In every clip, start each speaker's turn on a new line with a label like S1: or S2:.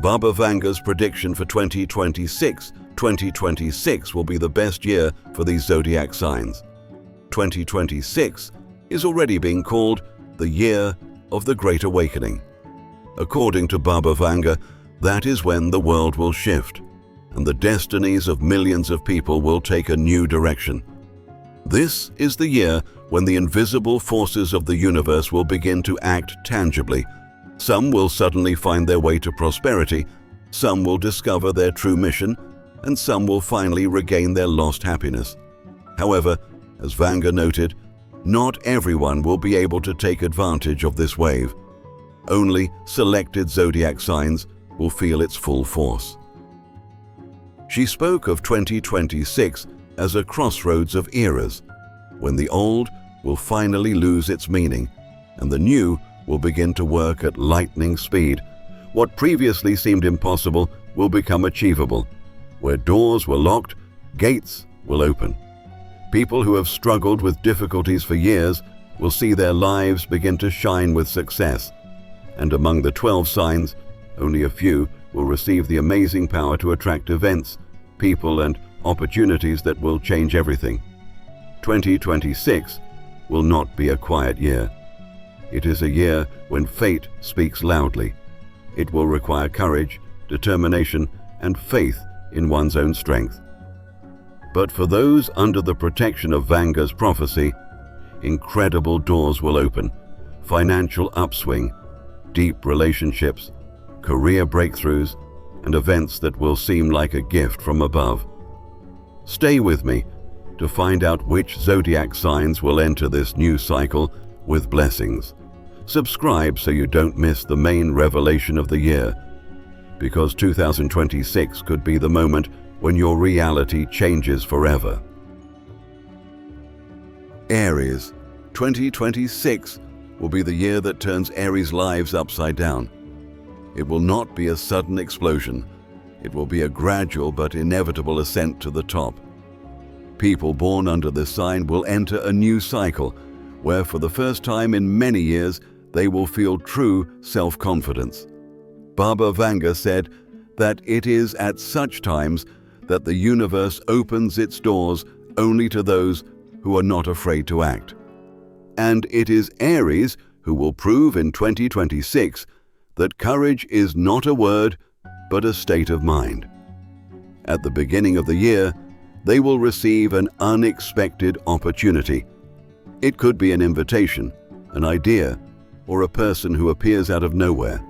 S1: Baba Vanga's prediction for 2026 will be the best year for these zodiac signs. 2026 is already being called the year of the Great Awakening. According to Baba Vanga, that is when the world will shift, and the destinies of millions of people will take a new direction. This is the year when the invisible forces of the universe will begin to act tangibly. Some will suddenly find their way to prosperity, some will discover their true mission, and some will finally regain their lost happiness. However, as Vanga noted, not everyone will be able to take advantage of this wave. Only selected zodiac signs will feel its full force. She spoke of 2026 as a crossroads of eras, when the old will finally lose its meaning and the new will begin to work at lightning speed. What previously seemed impossible will become achievable. Where doors were locked, gates will open. People who have struggled with difficulties for years will see their lives begin to shine with success. And among the 12 signs, only a few will receive the amazing power to attract events, people, and opportunities that will change everything. 2026 will not be a quiet year. It is a year when fate speaks loudly. It will require courage, determination, and faith in one's own strength. But for those under the protection of Vanga's prophecy, incredible doors will open, financial upswing, deep relationships, career breakthroughs, and events that will seem like a gift from above. Stay with me to find out which zodiac signs will enter this new cycle with blessings. Subscribe so you don't miss the main revelation of the year, because 2026 could be the moment when your reality changes forever. Aries, 2026 will be the year that turns Aries' lives upside down. It will not be a sudden explosion. It will be a gradual but inevitable ascent to the top. People born under this sign will enter a new cycle where for the first time in many years they will feel true self-confidence. Baba Vanga said that it is at such times that the universe opens its doors only to those who are not afraid to act. And it is Aries who will prove in 2026 that courage is not a word, but a state of mind. At the beginning of the year, they will receive an unexpected opportunity. It could be an invitation, an idea, or a person who appears out of nowhere.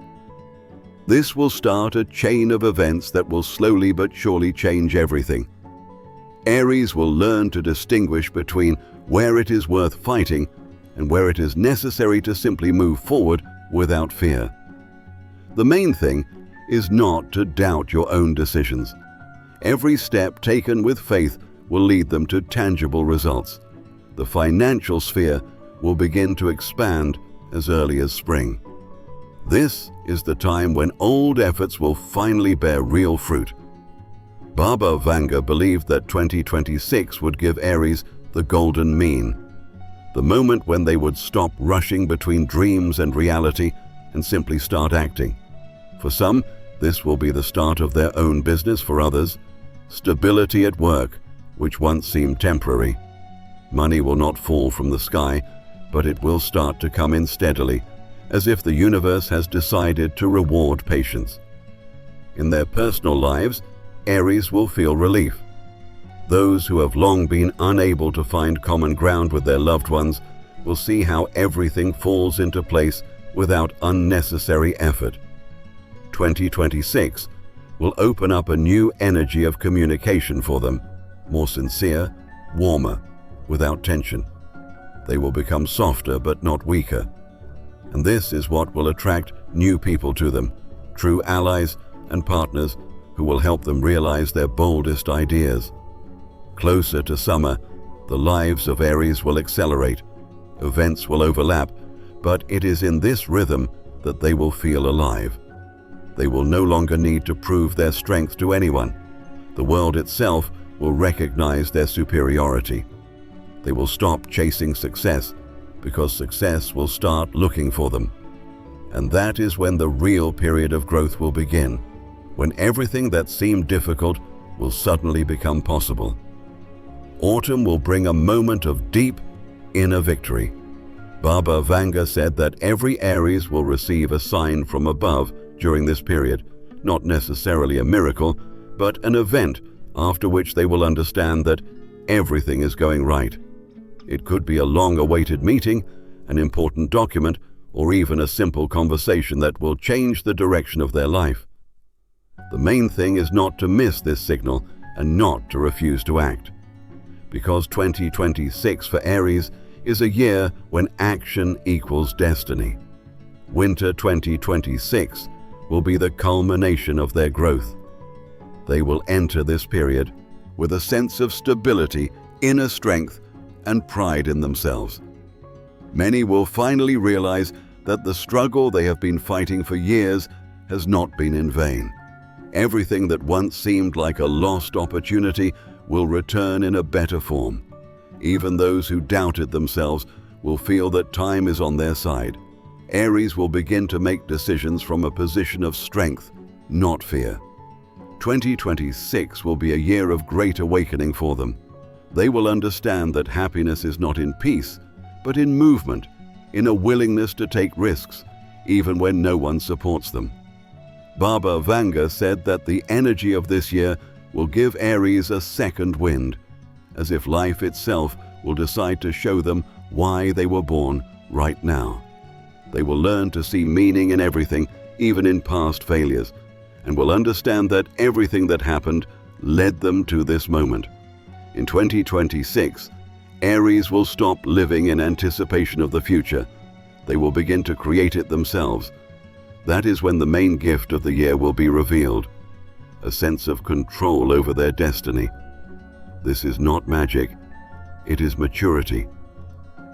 S1: This will start a chain of events that will slowly but surely change everything. Aries will learn to distinguish between where it is worth fighting and where it is necessary to simply move forward without fear. The main thing is not to doubt your own decisions. Every step taken with faith will lead them to tangible results. The financial sphere will begin to expand as early as spring. This is the time when old efforts will finally bear real fruit. Baba Vanga believed that 2026 would give Aries the golden mean, the moment when they would stop rushing between dreams and reality and simply start acting. For some, this will be the start of their own business. For others, stability at work, which once seemed temporary. Money will not fall from the sky, but it will start to come in steadily, as if the universe has decided to reward patience. In their personal lives, Aries will feel relief. Those who have long been unable to find common ground with their loved ones will see how everything falls into place without unnecessary effort. 2026 will open up a new energy of communication for them, more sincere, warmer, without tension. They will become softer but not weaker. And this is what will attract new people to them, true allies and partners who will help them realize their boldest ideas. Closer to summer, the lives of Aries will accelerate. Events will overlap, but it is in this rhythm that they will feel alive. They will no longer need to prove their strength to anyone. The world itself will recognize their superiority. They will stop chasing success because success will start looking for them. And that is when the real period of growth will begin. when everything that seemed difficult will suddenly become possible. Autumn will bring a moment of deep inner victory. Baba Vanga said that every Aries will receive a sign from above during this period, not necessarily a miracle, but an event after which they will understand that everything is going right. It could be a long-awaited meeting, an important document, or even a simple conversation that will change the direction of their life. The main thing is not to miss this signal and not to refuse to act. Because 2026 for Aries is a year when action equals destiny. Winter 2026 will be the culmination of their growth. They will enter this period with a sense of stability, inner strength, and pride in themselves. Many will finally realize that the struggle they have been fighting for years has not been in vain. Everything that once seemed like a lost opportunity will return in a better form. Even those who doubted themselves will feel that time is on their side. Aries will begin to make decisions from a position of strength, not fear. 2026 will be a year of great awakening for them. They will understand that happiness is not in peace, but in movement, in a willingness to take risks, even when no one supports them. Baba Vanga said that the energy of this year will give Aries a second wind, as if life itself will decide to show them why they were born right now. They will learn to see meaning in everything, even in past failures, and will understand that everything that happened led them to this moment. In 2026, Aries will stop living in anticipation of the future. They will begin to create it themselves. That is when the main gift of the year will be revealed, a sense of control over their destiny. This is not magic, it is maturity,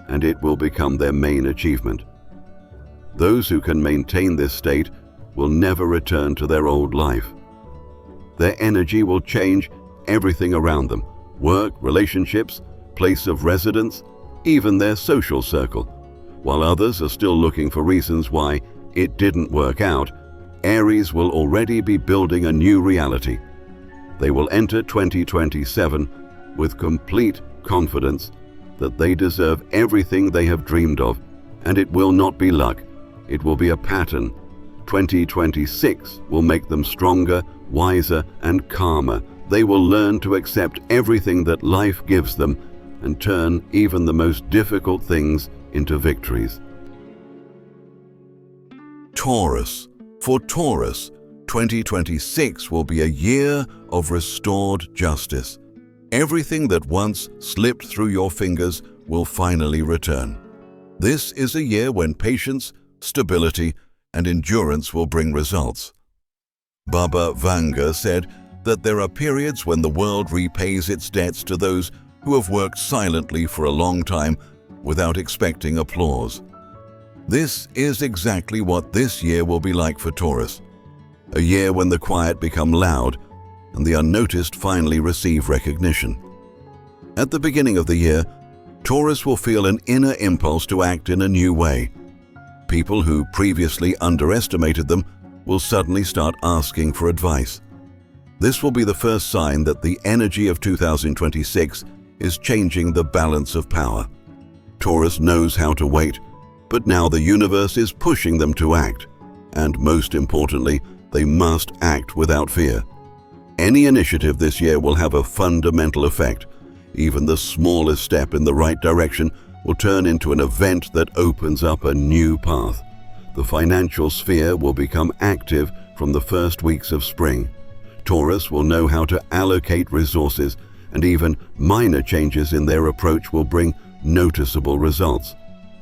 S1: and it will become their main achievement. Those who can maintain this state will never return to their old life. Their energy will change everything around them: work, relationships, place of residence, even their social circle. While others are still looking for reasons why it didn't work out, Aries will already be building a new reality. They will enter 2027 with complete confidence that they deserve everything they have dreamed of, and it will not be luck, it will be a pattern. 2026 will make them stronger, wiser, and calmer. They will learn to accept everything that life gives them and turn even the most difficult things into victories. Taurus. For Taurus, 2026 will be a year of restored justice. Everything that once slipped through your fingers will finally return. This is a year when patience, stability, and endurance will bring results. Baba Vanga said that there are periods when the world repays its debts to those who have worked silently for a long time without expecting applause. This is exactly what this year will be like for Taurus. A year when the quiet become loud and the unnoticed finally receive recognition. At the beginning of the year, Taurus will feel an inner impulse to act in a new way. People who previously underestimated them will suddenly start asking for advice. This will be the first sign that the energy of 2026 is changing the balance of power. Taurus knows how to wait, but now the universe is pushing them to act. And most importantly, they must act without fear. Any initiative this year will have a fundamental effect. Even the smallest step in the right direction will turn into an event that opens up a new path. The financial sphere will become active from the first weeks of spring. Taurus will know how to allocate resources, and even minor changes in their approach will bring noticeable results.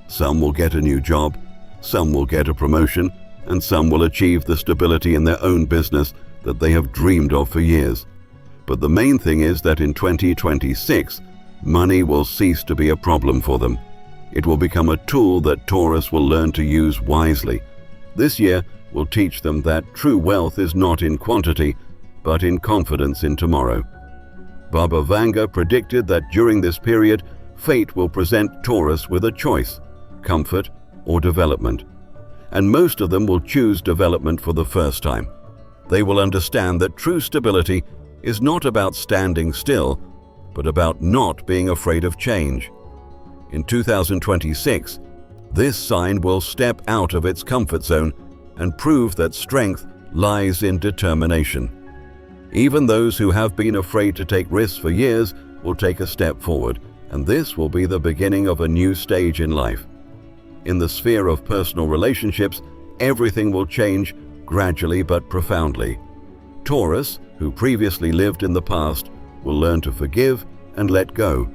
S1: Some will get a new job, some will get a promotion, and some will achieve the stability in their own business that they have dreamed of for years. But the main thing is that in 2026, money will cease to be a problem for them. It will become a tool that Taurus will learn to use wisely. This year will teach them that true wealth is not in quantity, but in confidence in tomorrow. Baba Vanga predicted that during this period, fate will present Taurus with a choice: comfort or development. And most of them will choose development for the first time. They will understand that true stability is not about standing still, but about not being afraid of change. In 2026, this sign will step out of its comfort zone and prove that strength lies in determination. Even those who have been afraid to take risks for years will take a step forward, and this will be the beginning of a new stage in life. In the sphere of personal relationships, everything will change gradually but profoundly. Taurus, who previously lived in the past, will learn to forgive and let go.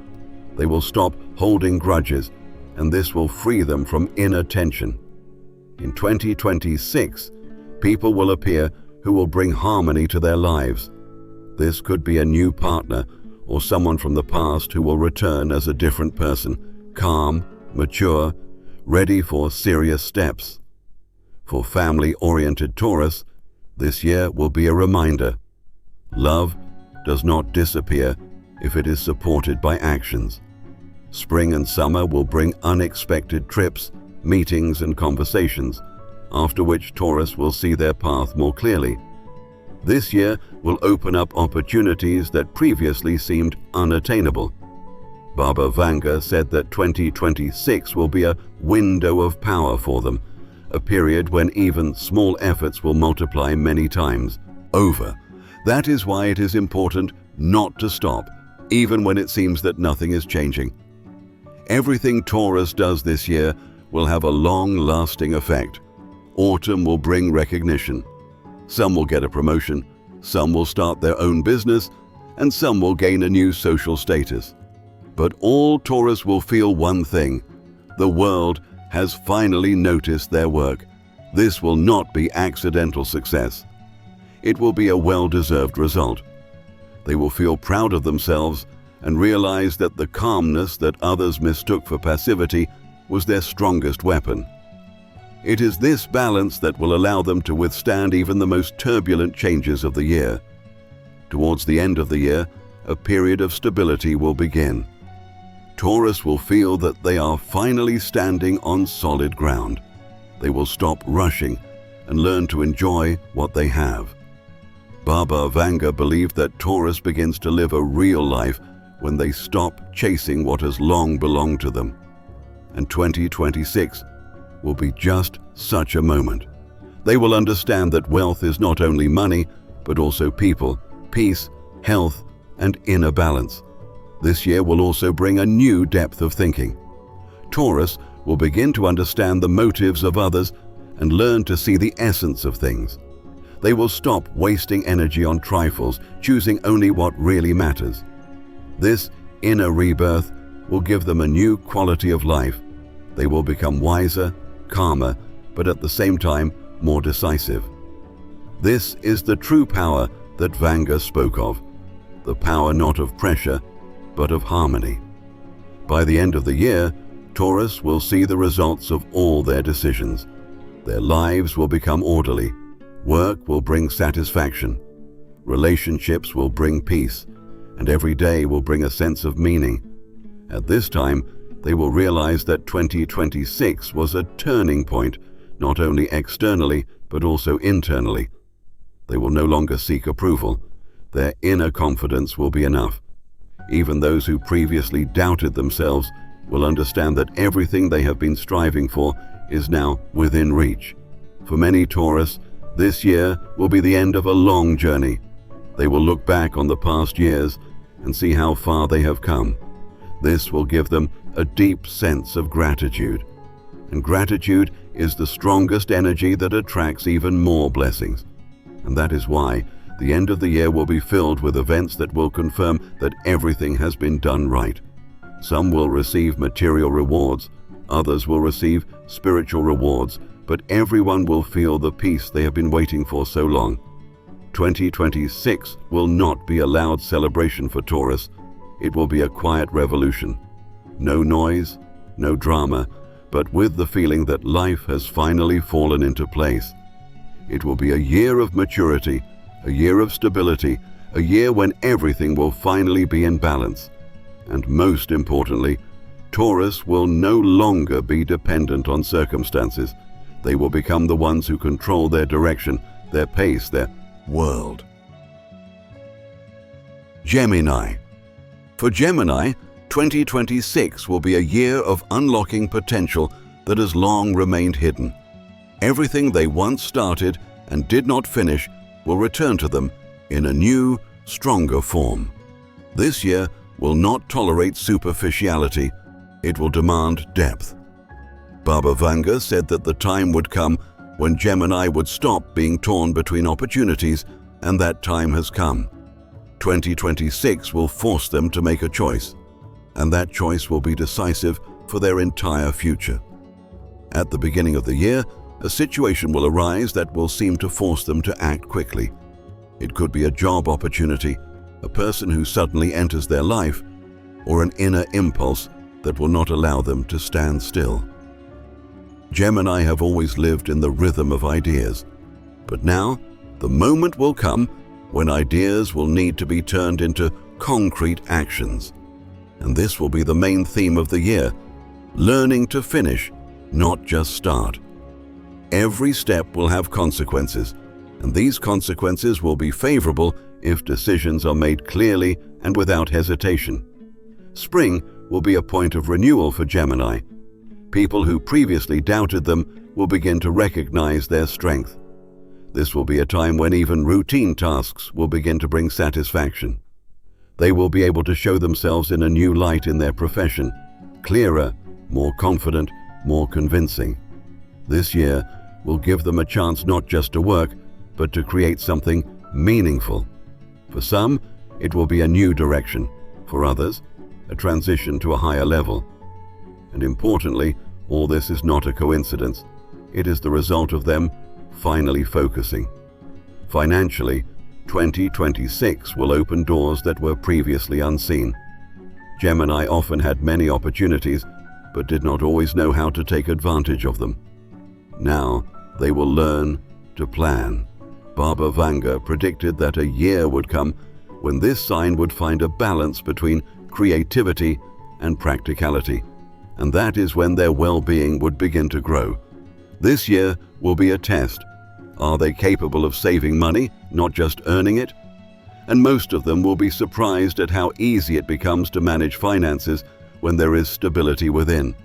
S1: They will stop holding grudges, and this will free them from inner tension. In 2026, people will appear who will bring harmony to their lives. This could be a new partner or someone from the past who will return as a different person, calm, mature, ready for serious steps. For family-oriented Taurus, this year will be a reminder. Love does not disappear if it is supported by actions. Spring and summer will bring unexpected trips, meetings, and conversations, after which Taurus will see their path more clearly. This year will open up opportunities that previously seemed unattainable. Baba Vanga said that 2026 will be a window of power for them, a period when even small efforts will multiply many times over. That is why it is important not to stop, even when it seems that nothing is changing. Everything Taurus does this year will have a long-lasting effect. Autumn will bring recognition. Some will get a promotion, some will start their own business, and some will gain a new social status. But all Taurus will feel one thing: the world has finally noticed their work. This will not be accidental success. It will be a well-deserved result. They will feel proud of themselves and realize that the calmness that others mistook for passivity was their strongest weapon. It is this balance that will allow them to withstand even the most turbulent changes of the year. Towards the end of the year, a period of stability will begin. Taurus will feel that they are finally standing on solid ground. They will stop rushing and learn to enjoy what they have. Baba Vanga believed that Taurus begins to live a real life when they stop chasing what has long belonged to them. And 2026 will be just such a moment. They will understand that wealth is not only money, but also people, peace, health, and inner balance. This year will also bring a new depth of thinking. Taurus will begin to understand the motives of others and learn to see the essence of things. They will stop wasting energy on trifles, choosing only what really matters. This inner rebirth will give them a new quality of life. They will become wiser, calmer, but at the same time more decisive. This is the true power that Vanga spoke of, the power not of pressure, but of harmony. By the end of the year, Taurus will see the results of all their decisions. Their lives will become orderly. Work will bring satisfaction. Relationships will bring peace, and every day will bring a sense of meaning. At this time, they will realize that 2026 was a turning point, not only externally, but also internally. They will no longer seek approval. Their inner confidence will be enough. Even those who previously doubted themselves will understand that everything they have been striving for is now within reach. For many Taurus, this year will be the end of a long journey. They will look back on the past years and see how far they have come. This will give them a deep sense of gratitude. And gratitude is the strongest energy that attracts even more blessings. And that is why the end of the year will be filled with events that will confirm that everything has been done right. Some will receive material rewards, others will receive spiritual rewards, but everyone will feel the peace they have been waiting for so long. 2026 will not be a loud celebration for Taurus. It will be a quiet revolution. No noise, no drama, but with the feeling that life has finally fallen into place. It will be a year of maturity, a year of stability, a year when everything will finally be in balance. And most importantly, Taurus will no longer be dependent on circumstances. They will become the ones who control their direction, their pace, their world. Gemini. For Gemini, 2026 will be a year of unlocking potential that has long remained hidden. Everything they once started and did not finish will return to them in a new, stronger form. This year will not tolerate superficiality, it will demand depth. Baba Vanga said that the time would come when Gemini would stop being torn between opportunities, and that time has come. 2026 will force them to make a choice, and that choice will be decisive for their entire future. At the beginning of the year, a situation will arise that will seem to force them to act quickly. It could be a job opportunity, a person who suddenly enters their life, or an inner impulse that will not allow them to stand still. Gemini have always lived in the rhythm of ideas, but now the moment will come when ideas will need to be turned into concrete actions. And this will be the main theme of the year, learning to finish, not just start. Every step will have consequences, and these consequences will be favorable if decisions are made clearly and without hesitation. Spring will be a point of renewal for Gemini. People who previously doubted them will begin to recognize their strength. This will be a time when even routine tasks will begin to bring satisfaction. They will be able to show themselves in a new light in their profession, clearer, more confident, more convincing. This year will give them a chance not just to work, but to create something meaningful. For some, it will be a new direction. For others, a transition to a higher level. And importantly, all this is not a coincidence. It is the result of them finally focusing. Financially, 2026 will open doors that were previously unseen. Gemini often had many opportunities, but did not always know how to take advantage of them. Now, they will learn to plan. Baba Vanga predicted that a year would come when this sign would find a balance between creativity and practicality, and that is when their well-being would begin to grow. This year will be a test. Are they capable of saving money, not just earning it? And most of them will be surprised at how easy it becomes to manage finances when there is stability within.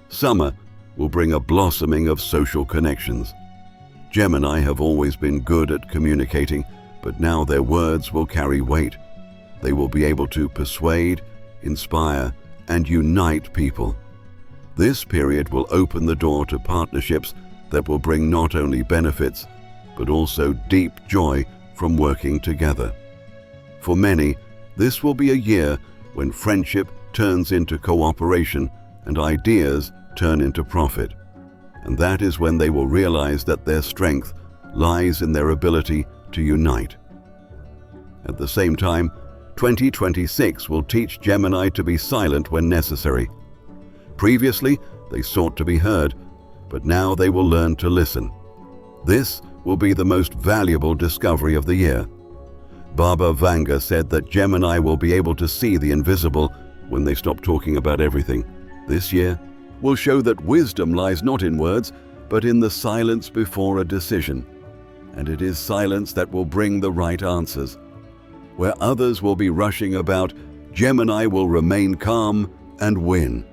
S1: Summer will bring a blossoming of social connections. Gemini have always been good at communicating, but now their words will carry weight. They will be able to persuade, inspire, and unite people. This period will open the door to partnerships that will bring not only benefits, but also deep joy from working together. For many, this will be a year when friendship turns into cooperation and ideas turn into profit. And that is when they will realize that their strength lies in their ability to unite. At the same time, 2026 will teach Gemini to be silent when necessary. Previously, they sought to be heard, but now they will learn to listen. This will be the most valuable discovery of the year. Baba Vanga said that Gemini will be able to see the invisible when they stop talking about everything. This year will show that wisdom lies not in words, but in the silence before a decision. And it is silence that will bring the right answers. Where others will be rushing about, Gemini will remain calm and win.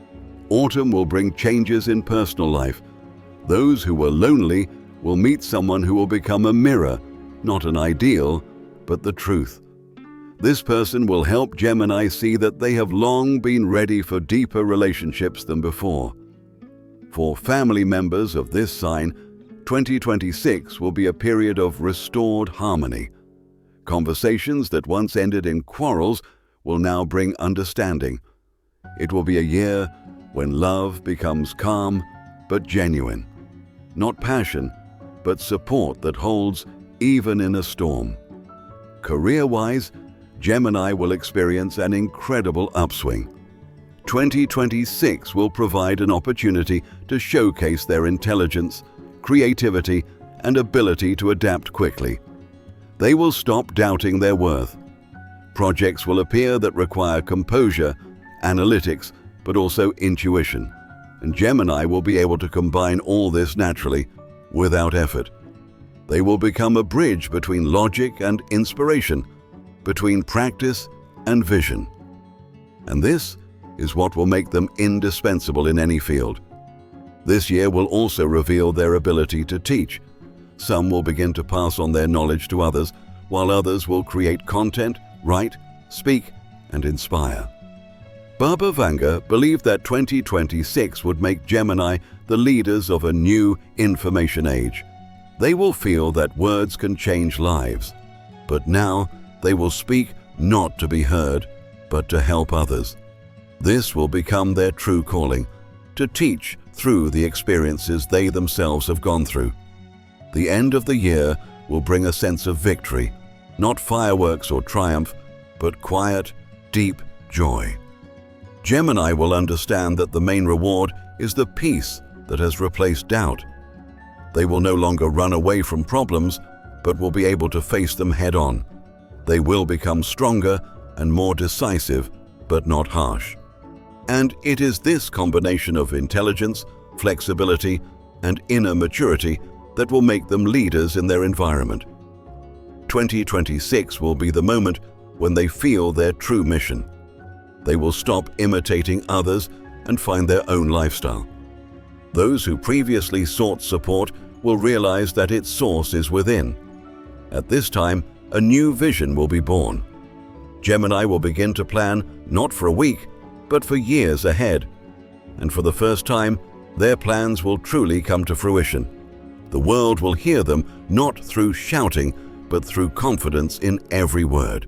S1: Autumn will bring changes in personal life. Those who were lonely will meet someone who will become a mirror, not an ideal, but the truth. This person will help Gemini see that they have long been ready for deeper relationships than before. For family members of this sign, 2026 will be a period of restored harmony. Conversations that once ended in quarrels will now bring understanding. It will be a year when love becomes calm but genuine. Not passion, but support that holds even in a storm. Career-wise, Gemini will experience an incredible upswing. 2026 will provide an opportunity to showcase their intelligence, creativity, and ability to adapt quickly. They will stop doubting their worth. Projects will appear that require composure, analytics, but also intuition. And Gemini will be able to combine all this naturally, without effort. They will become a bridge between logic and inspiration, between practice and vision. And this is what will make them indispensable in any field. This year will also reveal their ability to teach. Some will begin to pass on their knowledge to others, while others will create content, write, speak, and inspire. Baba Vanga believed that 2026 would make Gemini the leaders of a new information age. They will feel that words can change lives, but now they will speak not to be heard, but to help others. This will become their true calling, to teach through the experiences they themselves have gone through. The end of the year will bring a sense of victory, not fireworks or triumph, but quiet, deep joy. Gemini will understand that the main reward is the peace that has replaced doubt. They will no longer run away from problems, but will be able to face them head-on. They will become stronger and more decisive, but not harsh. And it is this combination of intelligence, flexibility, and inner maturity that will make them leaders in their environment. 2026 will be the moment when they feel their true mission. They will stop imitating others and find their own lifestyle. Those who previously sought support will realize that its source is within. At this time, a new vision will be born. Gemini will begin to plan not for a week, but for years ahead. And for the first time, their plans will truly come to fruition. The world will hear them not through shouting, but through confidence in every word.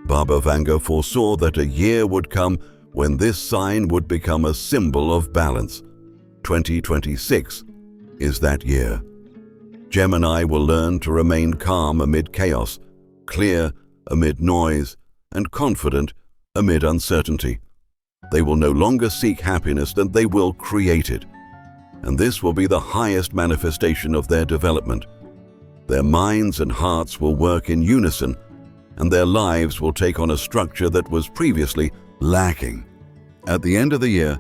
S1: Baba Vanga foresaw that a year would come when this sign would become a symbol of balance. 2026 is that year. Gemini will learn to remain calm amid chaos, clear amid noise, and confident amid uncertainty. They will no longer seek happiness, and they will create it. And this will be the highest manifestation of their development. Their minds and hearts will work in unison, and their lives will take on a structure that was previously lacking. At the end of the year,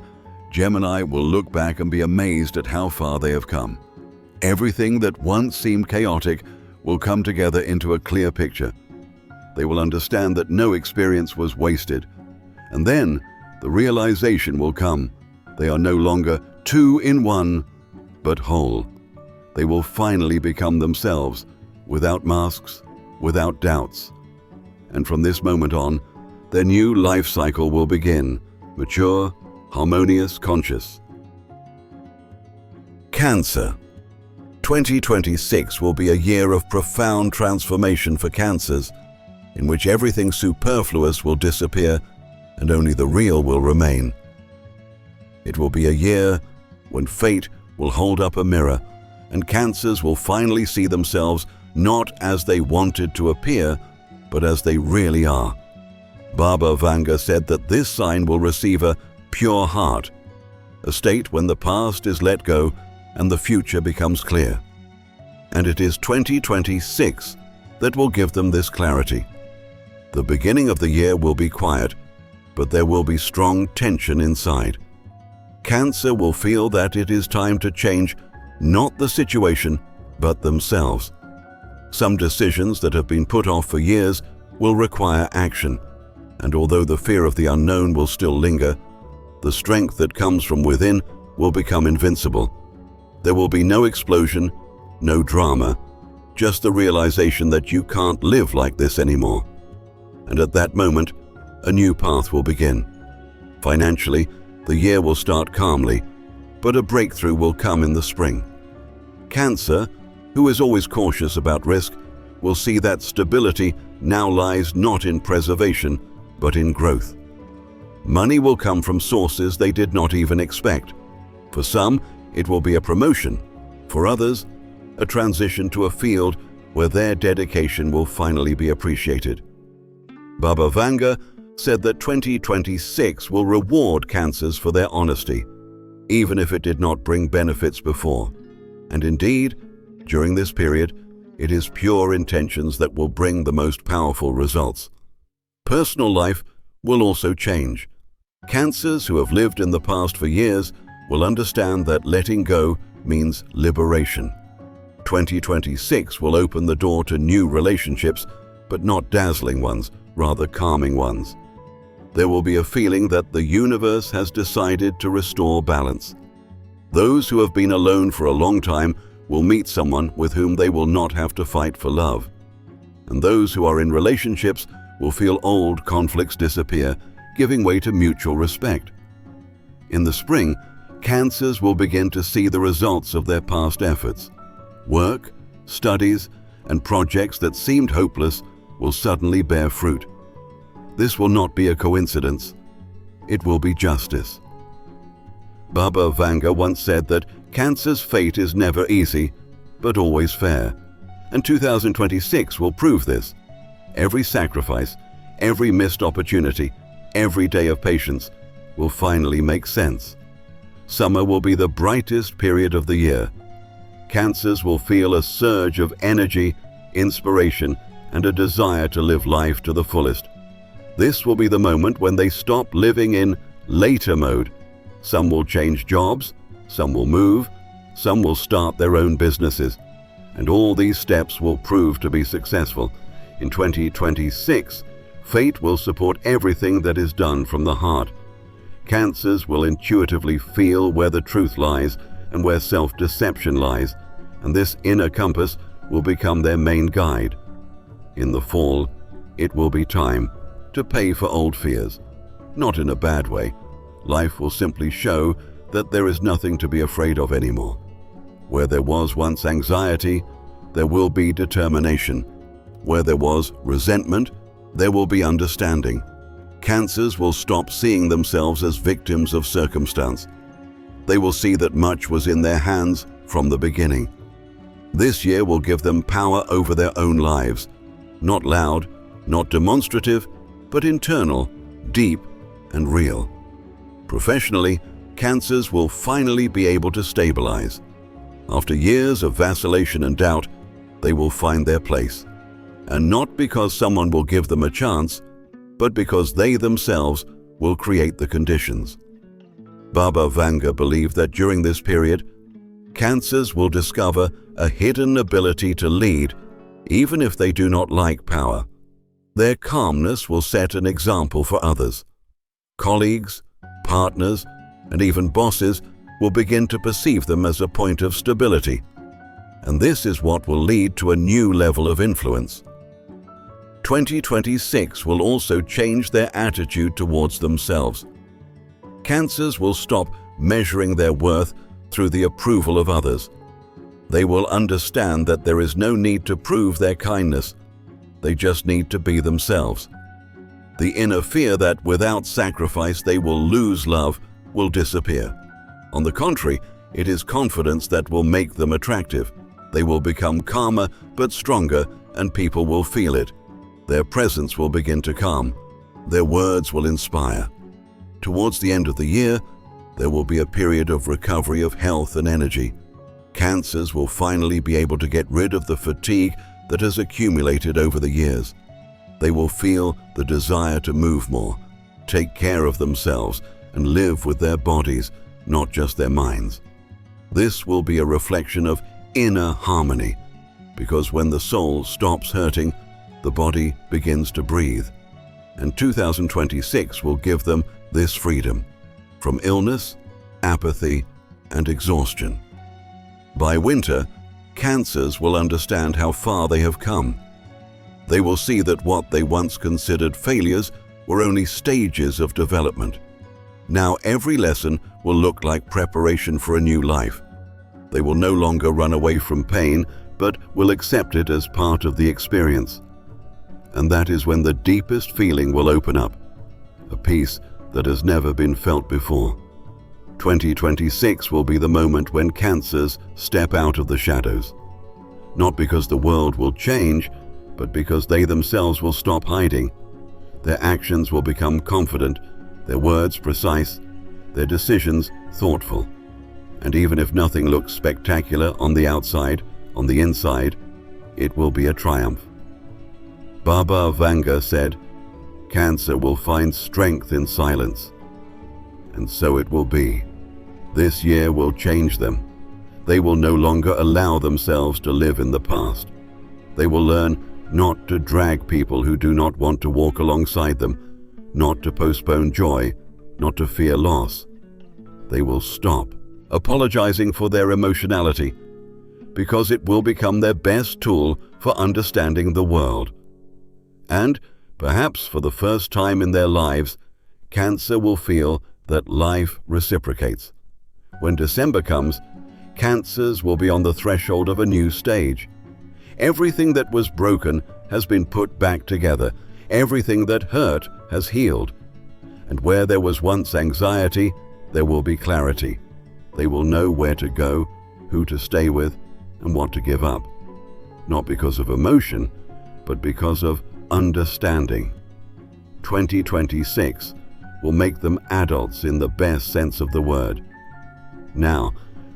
S1: Gemini will look back and be amazed at how far they have come. Everything that once seemed chaotic will come together into a clear picture. They will understand that no experience was wasted. And then the realization will come. They are no longer two in one, but whole. They will finally become themselves, without masks, without doubts. And from this moment on, their new life cycle will begin, mature, harmonious, conscious. Cancer. 2026 will be a year of profound transformation for Cancers, in which everything superfluous will disappear and only the real will remain. It will be a year when fate will hold up a mirror, and Cancers will finally see themselves not as they wanted to appear, but as they really are. Baba Vanga said that this sign will receive a pure heart, a state when the past is let go and the future becomes clear. And it is 2026 that will give them this clarity. The beginning of the year will be quiet, but there will be strong tension inside. Cancer will feel that it is time to change not the situation, but themselves. Some decisions that have been put off for years will require action, and although the fear of the unknown will still linger, the strength that comes from within will become invincible. There will be no explosion, no drama, just the realization that you can't live like this anymore. And at that moment, a new path will begin. Financially, the year will start calmly, but a breakthrough will come in the spring. Cancer, who is always cautious about risk, will see that stability now lies not in preservation, but in growth. Money will come from sources they did not even expect. For some, it will be a promotion. For others, a transition to a field where their dedication will finally be appreciated. Baba Vanga said that 2026 will reward Cancers for their honesty, even if it did not bring benefits before. And indeed, during this period, it is pure intentions that will bring the most powerful results. Personal life will also change. Cancers who have lived in the past for years will understand that letting go means liberation. 2026 will open the door to new relationships, but not dazzling ones, rather calming ones. There will be a feeling that the universe has decided to restore balance. Those who have been alone for a long time will meet someone with whom they will not have to fight for love. And those who are in relationships will feel old conflicts disappear, giving way to mutual respect. In the spring, Cancers will begin to see the results of their past efforts. Work, studies, and projects that seemed hopeless will suddenly bear fruit. This will not be a coincidence. It will be justice. Baba Vanga once said that Cancer's fate is never easy, but always fair. And 2026 will prove this. Every sacrifice, every missed opportunity, every day of patience will finally make sense. Summer will be the brightest period of the year. Cancers will feel a surge of energy, inspiration, and a desire to live life to the fullest. This will be the moment when they stop living in later mode. Some will change jobs, some will move, some will start their own businesses, and all these steps will prove to be successful. In 2026, fate will support everything that is done from the heart. Cancers will intuitively feel where the truth lies and where self-deception lies, and this inner compass will become their main guide. In the fall, it will be time to pay for old fears. Not in a bad way. Life will simply show that there is nothing to be afraid of anymore. Where there was once anxiety, there will be determination. Where there was resentment, there will be understanding. Cancers will stop seeing themselves as victims of circumstance. They will see that much was in their hands from the beginning. This year will give them power over their own lives. Not loud, not demonstrative, but internal, deep, and real. Professionally, Cancers will finally be able to stabilize. After years of vacillation and doubt, they will find their place. And not because someone will give them a chance, but because they themselves will create the conditions. Baba Vanga believed that during this period, Cancers will discover a hidden ability to lead, even if they do not like power. Their calmness will set an example for others. Colleagues, partners, and even bosses will begin to perceive them as a point of stability. And this is what will lead to a new level of influence. 2026 will also change their attitude towards themselves. Cancers will stop measuring their worth through the approval of others. They will understand that there is no need to prove their kindness. They just need to be themselves. The inner fear that without sacrifice they will lose love will disappear. On the contrary, it is confidence that will make them attractive. They will become calmer but stronger, and people will feel it. Their presence will begin to calm. Their words will inspire. Towards the end of the year, there will be a period of recovery of health and energy. Cancers will finally be able to get rid of the fatigue that has accumulated over the years. They will feel the desire to move more, take care of themselves, and live with their bodies, not just their minds. This will be a reflection of inner harmony, because when the soul stops hurting, the body begins to breathe. And 2026 will give them this freedom from illness, apathy, and exhaustion. By winter, Cancers will understand how far they have come. They will see that what they once considered failures were only stages of development. Now every lesson will look like preparation for a new life. They will no longer run away from pain, but will accept it as part of the experience. And that is when the deepest feeling will open up, a peace that has never been felt before. 2026 will be the moment when Cancers step out of the shadows. Not because the world will change, but because they themselves will stop hiding. Their actions will become confident, their words precise, their decisions thoughtful. And even if nothing looks spectacular on the outside, on the inside, it will be a triumph. Baba Vanga said, "Cancer will find strength in silence." And so it will be. This year will change them. They will no longer allow themselves to live in the past. They will learn not to drag people who do not want to walk alongside them, not to postpone joy, not to fear loss. They will stop apologizing for their emotionality, because it will become their best tool for understanding the world. And, perhaps for the first time in their lives, Cancer will feel that life reciprocates. When December comes, Cancers will be on the threshold of a new stage. Everything that was broken has been put back together. Everything that hurt has healed. And where there was once anxiety, there will be clarity. They will know where to go, who to stay with, and what to give up. Not because of emotion, but because of understanding. 2026 will make them adults in the best sense of the word. Now,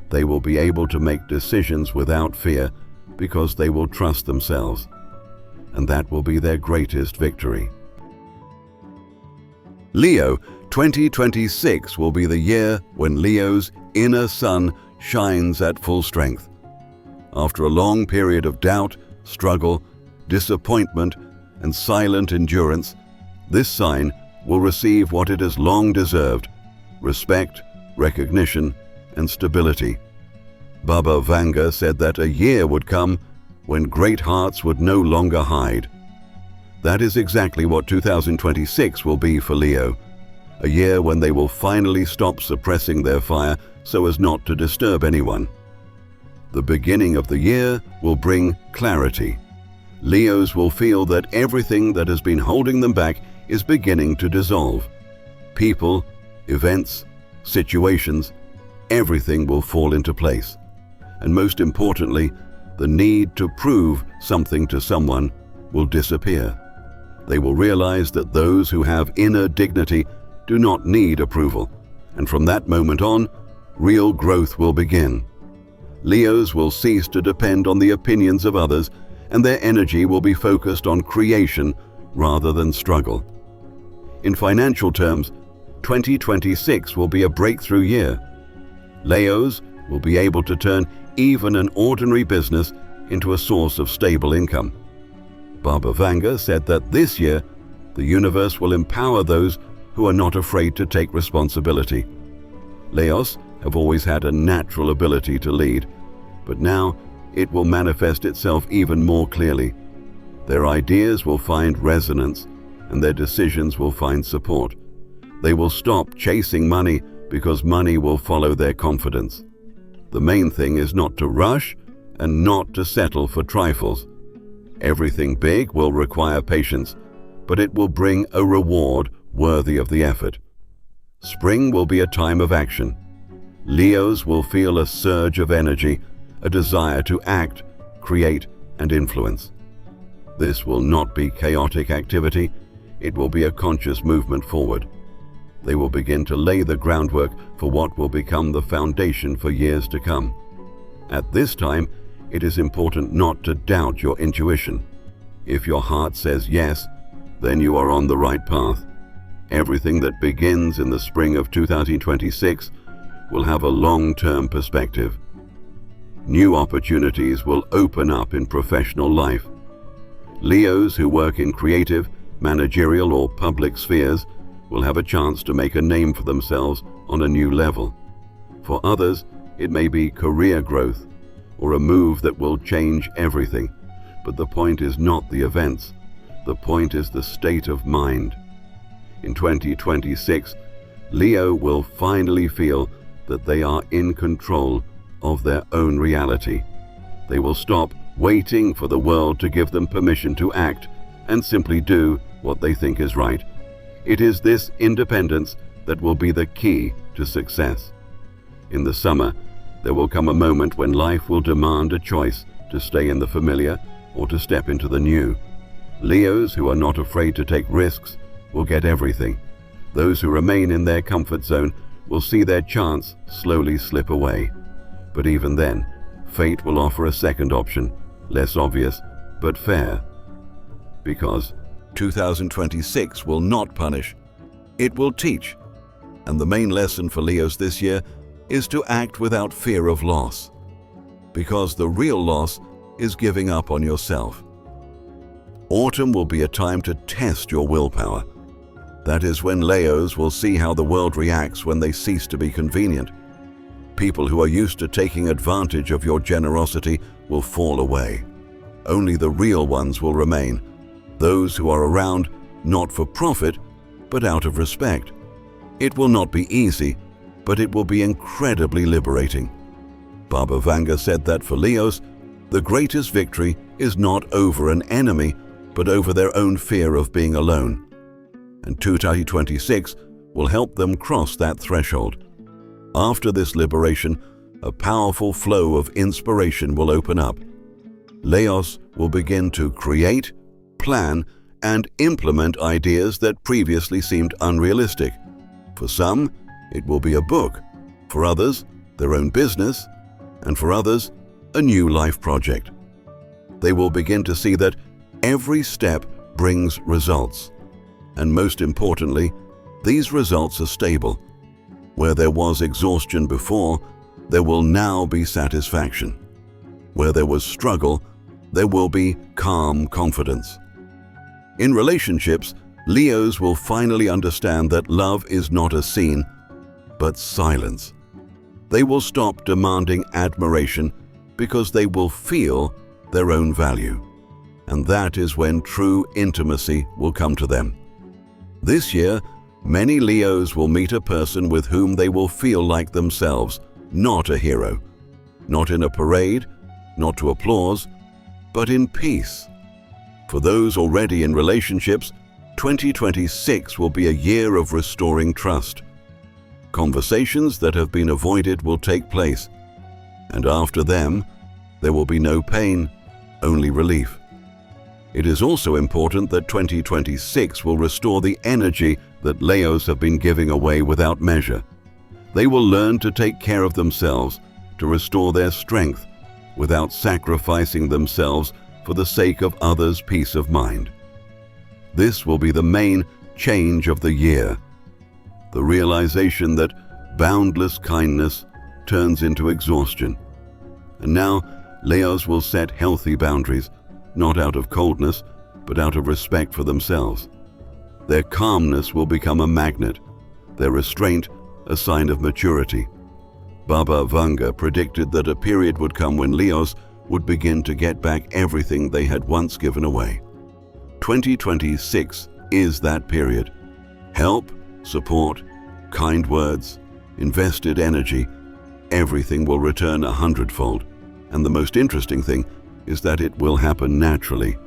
S1: they will be able to make decisions without fear because they will trust themselves. And that will be their greatest victory. Leo, 2026 will be the year when Leo's inner sun shines at full strength. After a long period of doubt, struggle, disappointment, and silent endurance, this sign will receive what it has long deserved: respect, recognition, and stability. Baba Vanga said that a year would come when great hearts would no longer hide. That is exactly what 2026 will be for Leo, a year when they will finally stop suppressing their fire so as not to disturb anyone. The beginning of the year will bring clarity. Leos will feel that everything that has been holding them back is beginning to dissolve. People, events, situations, everything will fall into place. And most importantly, the need to prove something to someone will disappear. They will realize that those who have inner dignity do not need approval, and from that moment on, real growth will begin. Leos will cease to depend on the opinions of others, and their energy will be focused on creation rather than struggle. In financial terms, 2026 will be a breakthrough year. Leos will be able to turn even an ordinary business into a source of stable income. Baba Vanga said that this year, the universe will empower those who are not afraid to take responsibility. Leos have always had a natural ability to lead, but now it will manifest itself even more clearly. Their ideas will find resonance, and their decisions will find support. They will stop chasing money because money will follow their confidence. The main thing is not to rush and not to settle for trifles. Everything big will require patience, but it will bring a reward worthy of the effort. Spring will be a time of action. Leos will feel a surge of energy, a desire to act, create, and influence. This will not be chaotic activity, it will be a conscious movement forward. They will begin to lay the groundwork for what will become the foundation for years to come. At this time, it is important not to doubt your intuition. If your heart says yes, then you are on the right path. Everything that begins in the spring of 2026 will have a long-term perspective. New opportunities will open up in professional life. Leos who work in creative, managerial, or public spheres will have a chance to make a name for themselves on a new level. For others, it may be career growth or a move that will change everything. But the point is not the events. The point is the state of mind. In 2026, Leo will finally feel that they are in control of their own reality. They will stop waiting for the world to give them permission to act and simply do what they think is right. It is this independence that will be the key to success. In the summer, there will come a moment when life will demand a choice to stay in the familiar or to step into the new. Leos who are not afraid to take risks will get everything. Those who remain in their comfort zone will see their chance slowly slip away. But even then, fate will offer a second option, less obvious, but fair. Because 2026 will not punish, it will teach. And the main lesson for Leos this year is to act without fear of loss. because the real loss is giving up on yourself. Autumn will be a time to test your willpower. That is when Leos will see how the world reacts when they cease to be convenient. People who are used to taking advantage of your generosity will fall away. Only the real ones will remain, those who are around not for profit, but out of respect. It will not be easy, but it will be incredibly liberating. Baba Vanga said that for Leos, the greatest victory is not over an enemy, but over their own fear of being alone. And 2026 will help them cross that threshold. After this liberation, a powerful flow of inspiration will open up. Leos will begin to create, plan, and implement ideas that previously seemed unrealistic. For some, it will be a book. For others, their own business. And for others, a new life project. They will begin to see that every step brings results. And most importantly, these results are stable. Where there was exhaustion before, there will now be satisfaction. Where there was struggle, there will be calm confidence. In relationships, Leos will finally understand that love is not a scene, but silence. They will stop demanding admiration because they will feel their own value. And that is when true intimacy will come to them. This year, many Leos will meet a person with whom they will feel like themselves, not a hero. Not in a parade, not to applause, but in peace. For those already in relationships, 2026 will be a year of restoring trust. Conversations that have been avoided will take place, and after them, there will be no pain, only relief. It is also important that 2026 will restore the energy that Leos have been giving away without measure. They will learn to take care of themselves, to restore their strength, without sacrificing themselves for the sake of others' peace of mind. This will be the main change of the year. The realization that boundless kindness turns into exhaustion. And now, Leos will set healthy boundaries, not out of coldness, but out of respect for themselves. Their calmness will become a magnet, their restraint a sign of maturity. Baba Vanga predicted that a period would come when Leos would begin to get back everything they had once given away. 2026 is that period. Help, support, kind words, invested energy, everything will return 100-fold. And the most interesting thing is that it will happen naturally,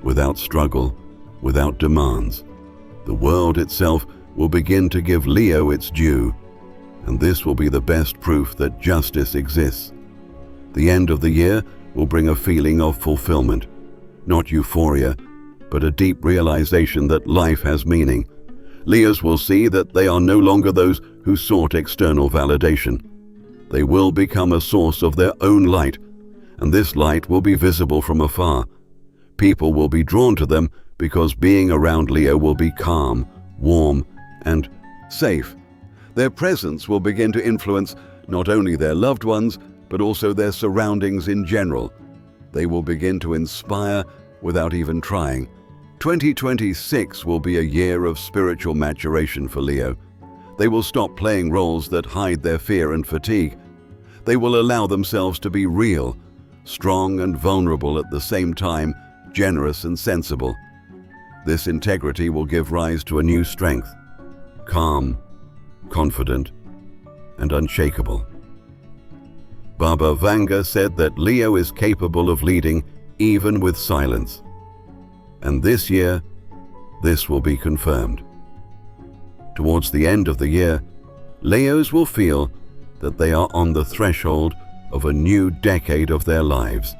S1: without struggle, without demands. The world itself will begin to give Leo its due, and this will be the best proof that justice exists. The end of the year will bring a feeling of fulfillment, not euphoria, but a deep realization that life has meaning. Leos will see that they are no longer those who sought external validation. They will become a source of their own light, and this light will be visible from afar. People will be drawn to them because being around Leo will be calm, warm, and safe. Their presence will begin to influence not only their loved ones, but also their surroundings in general. They will begin to inspire without even trying. 2026 will be a year of spiritual maturation for Leo. They will stop playing roles that hide their fear and fatigue. They will allow themselves to be real, strong and vulnerable at the same time, generous and sensible. This integrity will give rise to a new strength, calm, confident, and unshakable. Baba Vanga said that Leo is capable of leading even with silence. And this year, this will be confirmed. Towards the end of the year, Leos will feel that they are on the threshold of a new decade of their lives.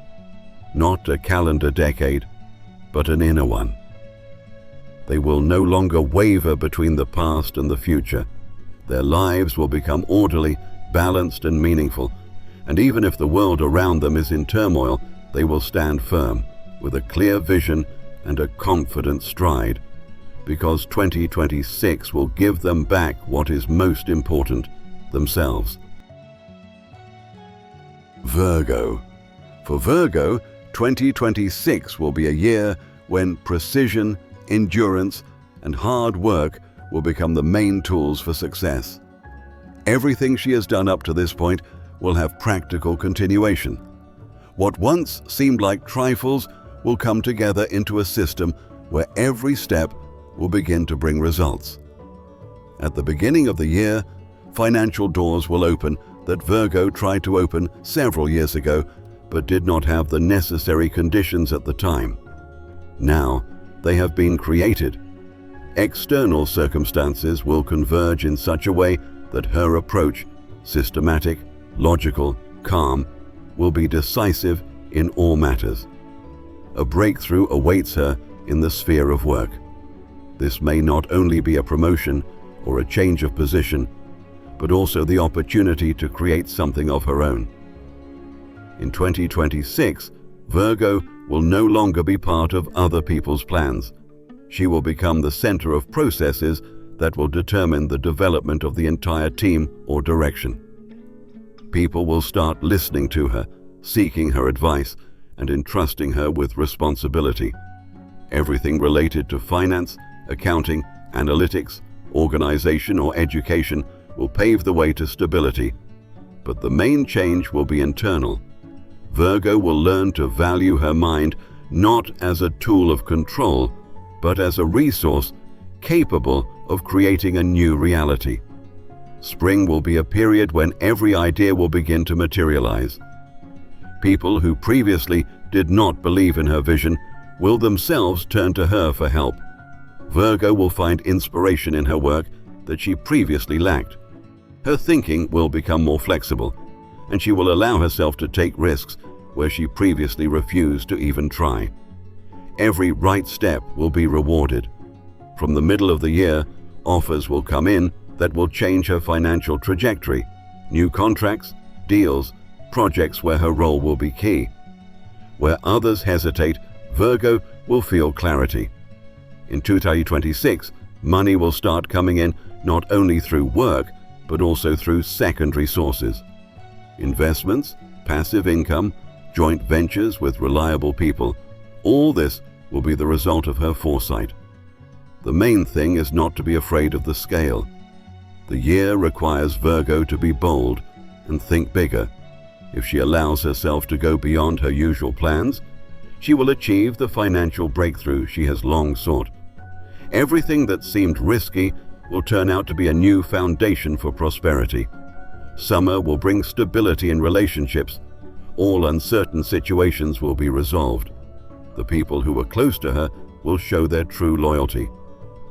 S1: Not a calendar decade, but an inner one. They will no longer waver between the past and the future. Their lives will become orderly, balanced, and meaningful. And even if the world around them is in turmoil, they will stand firm, with a clear vision and a confident stride, because 2026 will give them back what is most important, themselves. Virgo, For Virgo, 2026 will be a year when precision, endurance, and hard work will become the main tools for success. Everything she has done up to this point will have practical continuation. What once seemed like trifles will come together into a system where every step will begin to bring results. At the beginning of the year, financial doors will open that Virgo tried to open several years ago but did not have the necessary conditions at the time. Now, they have been created. External circumstances will converge in such a way that her approach, systematic, logical, calm, will be decisive in all matters. A breakthrough awaits her in the sphere of work. This may not only be a promotion or a change of position, but also the opportunity to create something of her own. In 2026, Virgo will no longer be part of other people's plans. She will become the center of processes that will determine the development of the entire team or direction. People will start listening to her, seeking her advice, and entrusting her with responsibility. Everything related to finance, accounting, analytics, organization, or education will pave the way to stability. But the main change will be internal. Virgo will learn to value her mind not as a tool of control, but as a resource capable of creating a new reality. Spring will be a period when every idea will begin to materialize. People who previously did not believe in her vision will themselves turn to her for help. Virgo will find inspiration in her work that she previously lacked. Her thinking will become more flexible, and she will allow herself to take risks where she previously refused to even try. Every right step will be rewarded. From the middle of the year, offers will come in that will change her financial trajectory. New contracts, deals, projects where her role will be key. Where others hesitate, Virgo will feel clarity. In 2026, money will start coming in not only through work, but also through secondary sources. Investments, passive income, joint ventures with reliable people, all this will be the result of her foresight. The main thing is not to be afraid of the scale. The year requires Virgo to be bold and think bigger. If she allows herself to go beyond her usual plans, she will achieve the financial breakthrough she has long sought. Everything that seemed risky will turn out to be a new foundation for prosperity. Summer will bring stability in relationships. All uncertain situations will be resolved. The people who were close to her will show their true loyalty.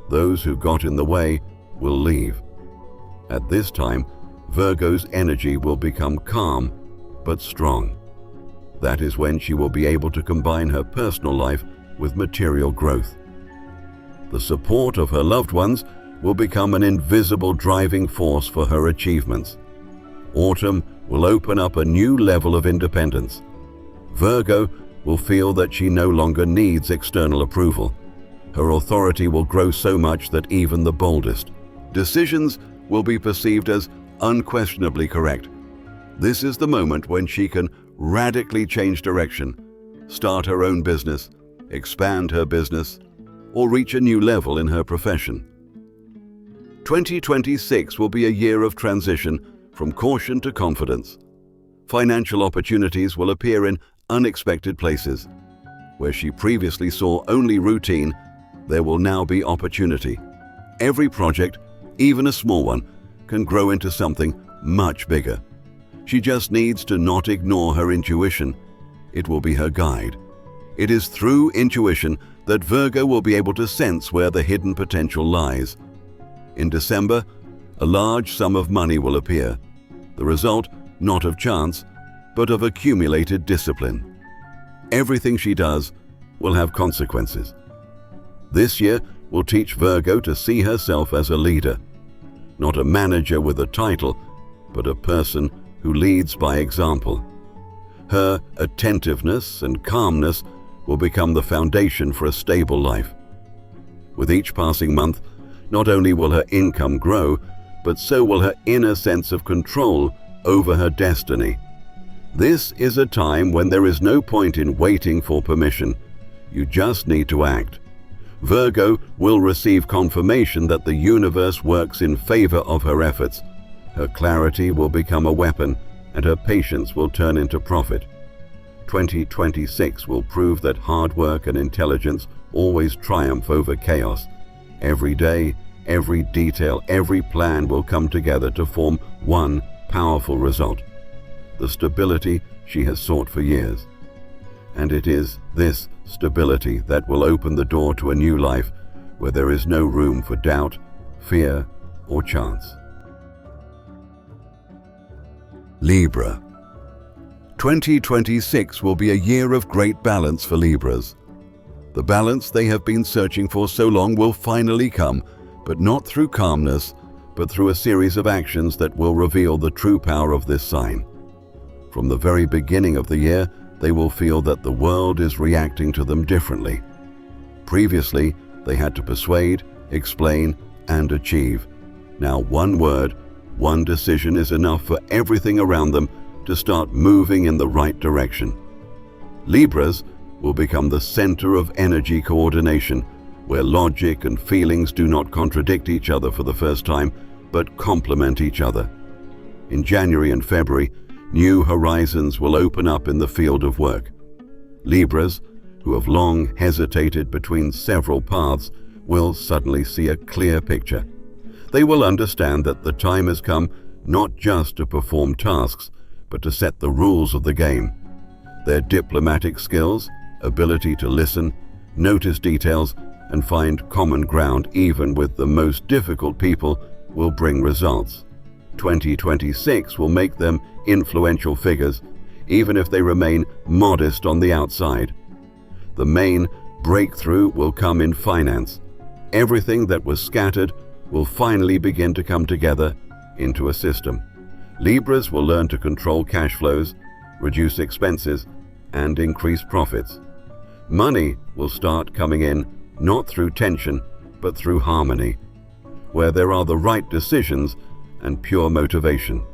S1: Those who got in the way will leave. At this time, Virgo's energy will become calm but strong. That is when she will be able to combine her personal life with material growth. The support of her loved ones will become an invisible driving force for her achievements. Autumn will open up a new level of independence. Virgo will feel that she no longer needs external approval. Her authority will grow so much that even the boldest decisions will be perceived as unquestionably correct. This is the moment when she can radically change direction, start her own business, expand her business, or reach a new level in her profession. 2026 will be a year of transition from caution to confidence. Financial opportunities will appear in unexpected places. Where she previously saw only routine, there will now be opportunity. Every project, even a small one, can grow into something much bigger. She just needs to not ignore her intuition. It will be her guide. It is through intuition that Virgo will be able to sense where the hidden potential lies. In December, a large sum of money will appear, the result not of chance, but of accumulated discipline. Everything she does will have consequences. This year will teach Virgo to see herself as a leader, not a manager with a title, but a person who leads by example. Her attentiveness and calmness will become the foundation for a stable life. With each passing month, not only will her income grow, but so will her inner sense of control over her destiny. This is a time when there is no point in waiting for permission. You just need to act. Virgo will receive confirmation that the universe works in favor of her efforts. Her clarity will become a weapon, and her patience will turn into profit. 2026 will prove that hard work and intelligence always triumph over chaos. Every day, every detail, every plan will come together to form one powerful result. The stability she has sought for years. And it is this stability that will open the door to a new life where there is no room for doubt, fear, or chance. Libra. 2026 will be a year of great balance for Libras. The balance they have been searching for so long will finally come, but not through calmness, but through a series of actions that will reveal the true power of this sign. From the very beginning of the year, they will feel that the world is reacting to them differently. Previously, they had to persuade, explain, and achieve. Now one word, one decision is enough for everything around them to start moving in the right direction. Libras will become the center of energy coordination, where logic and feelings do not contradict each other for the first time, but complement each other. In January and February, new horizons will open up in the field of work. Libras, who have long hesitated between several paths, will suddenly see a clear picture. They will understand that the time has come not just to perform tasks, but to set the rules of the game. Their diplomatic skills, ability to listen, notice details, and find common ground even with the most difficult people will bring results. 2026 will make them influential figures, even if they remain modest on the outside. The main breakthrough will come in finance. Everything that was scattered will finally begin to come together into a system. Libras will learn to control cash flows, reduce expenses, and increase profits. Money will start coming in not through tension, but through harmony, where there are the right decisions and pure motivation.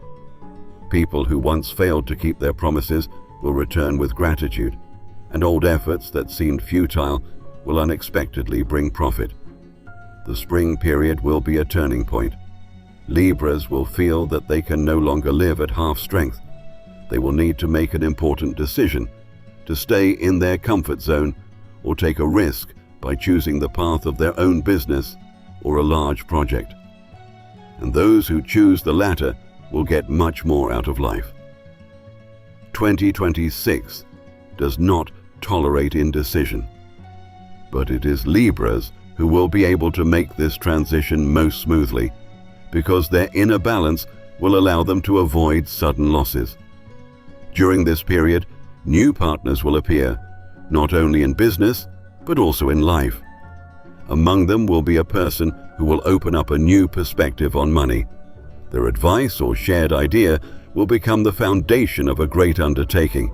S1: People who once failed to keep their promises will return with gratitude, and old efforts that seemed futile will unexpectedly bring profit. The spring period will be a turning point. Libras will feel that they can no longer live at half strength. They will need to make an important decision, to stay in their comfort zone or take a risk by choosing the path of their own business or a large project. And those who choose the latter will get much more out of life. 2026 does not tolerate indecision, but it is Libras who will be able to make this transition most smoothly, because their inner balance will allow them to avoid sudden losses. During this period, new partners will appear, not only in business, but also in life. Among them will be a person who will open up a new perspective on money. Their advice or shared idea will become the foundation of a great undertaking.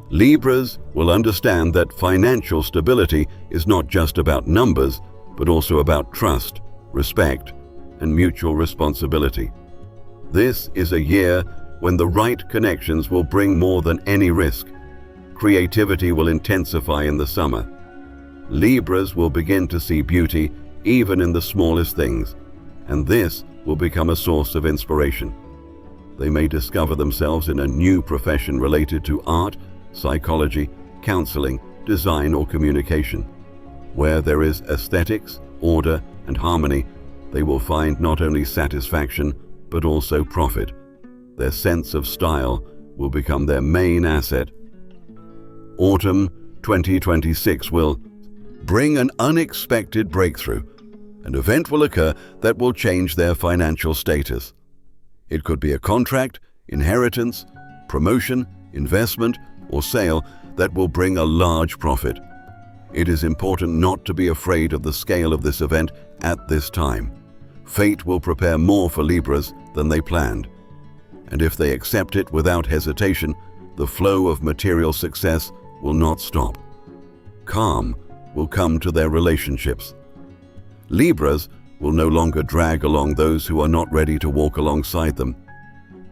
S1: Libras will understand that financial stability is not just about numbers, but also about trust, respect, and mutual responsibility. This is a year when the right connections will bring more than any risk. Creativity will intensify in the summer. Libras will begin to see beauty even in the smallest things, and this will become a source of inspiration. They may discover themselves in a new profession related to art, psychology, counseling, design, or communication. Where there is aesthetics, order, and harmony, they will find not only satisfaction, but also profit. Their sense of style will become their main asset. Autumn 2026 will bring an unexpected breakthrough. An event will occur that will change their financial status. It could be a contract, inheritance, promotion, investment, or sale that will bring a large profit. It is important not to be afraid of the scale of this event at this time. Fate will prepare more for Libras than they planned. And if they accept it without hesitation, the flow of material success will not stop. Calm will come to their relationships. Libras will no longer drag along those who are not ready to walk alongside them.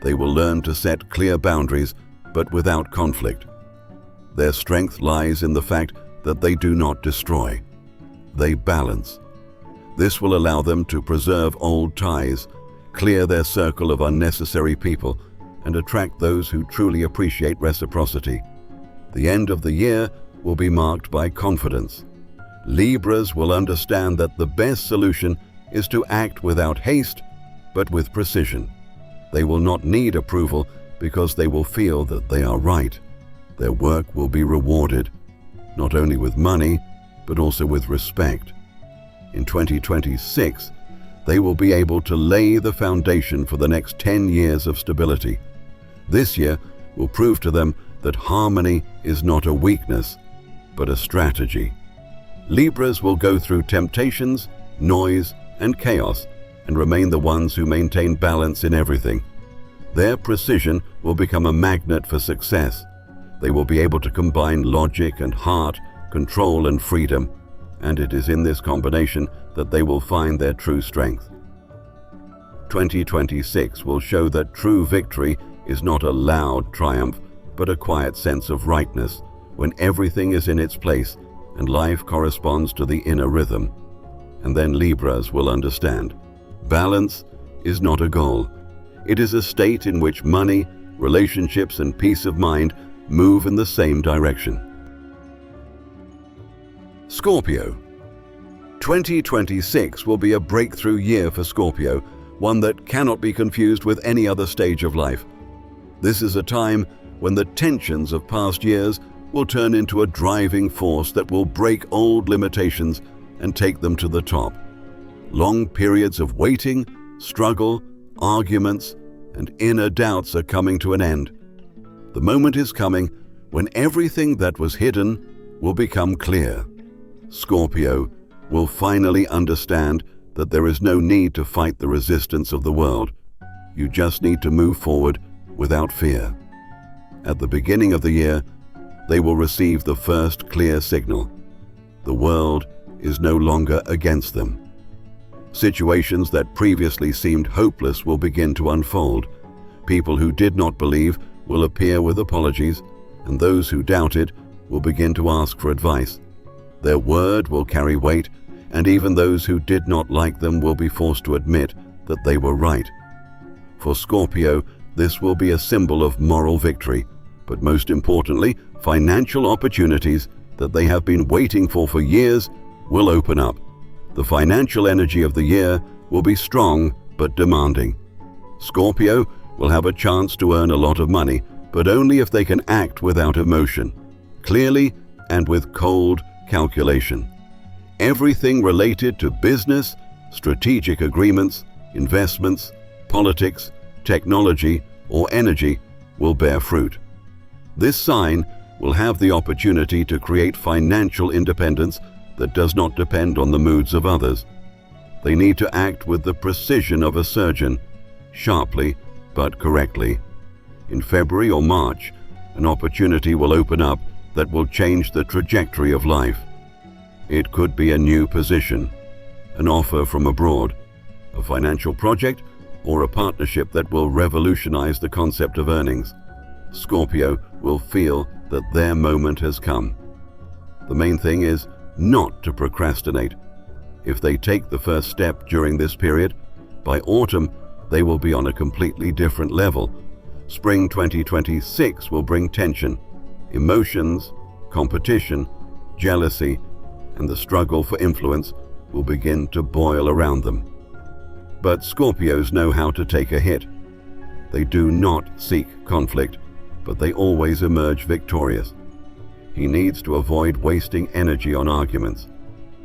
S1: They will learn to set clear boundaries but without conflict. Their strength lies in the fact that they do not destroy. They balance. This will allow them to preserve old ties, clear their circle of unnecessary people, and attract those who truly appreciate reciprocity. The end of the year will be marked by confidence. Libras will understand that the best solution is to act without haste, but with precision. They will not need approval because they will feel that they are right. Their work will be rewarded, not only with money, but also with respect. In 2026, they will be able to lay the foundation for the next 10 years of stability. This year will prove to them that harmony is not a weakness, but a strategy. Libras will go through temptations, noise, and chaos, and remain the ones who maintain balance in everything. Their precision will become a magnet for success. They will be able to combine logic and heart, control and freedom, and it is in this combination that they will find their true strength. 2026 will show that true victory is not a loud triumph, but a quiet sense of rightness, when everything is in its place and life corresponds to the inner rhythm. And then Libras will understand. Balance is not a goal. It is a state in which money, relationships, and peace of mind move in the same direction. Scorpio. 2026 will be a breakthrough year for Scorpio, one that cannot be confused with any other stage of life. This is a time when the tensions of past years will turn into a driving force that will break old limitations and take them to the top. Long periods of waiting, struggle, arguments, and inner doubts are coming to an end. The moment is coming when everything that was hidden will become clear. Scorpio will finally understand that there is no need to fight the resistance of the world. You just need to move forward without fear. At the beginning of the year, they will receive the first clear signal. The world is no longer against them. Situations that previously seemed hopeless will begin to unfold. People who did not believe will appear with apologies, and those who doubted will begin to ask for advice. Their word will carry weight, and even those who did not like them will be forced to admit that they were right. For Scorpio, this will be a symbol of moral victory, but most importantly, financial opportunities that they have been waiting for years will open up. The financial energy of the year will be strong but demanding. Scorpio will have a chance to earn a lot of money, but only if they can act without emotion, clearly and with cold calculation. Everything related to business, strategic agreements, investments, politics, technology, or energy will bear fruit. This sign will have the opportunity to create financial independence that does not depend on the moods of others. They need to act with the precision of a surgeon, sharply but correctly. In February or March, an opportunity will open up that will change the trajectory of life. It could be a new position, an offer from abroad, a financial project, or a partnership that will revolutionize the concept of earnings. Scorpio will feel that their moment has come. The main thing is not to procrastinate. If they take the first step during this period, by autumn they will be on a completely different level. Spring 2026 will bring tension, emotions, competition, jealousy, and the struggle for influence will begin to boil around them. But Scorpios know how to take a hit. They do not seek conflict, but they always emerge victorious. He needs to avoid wasting energy on arguments.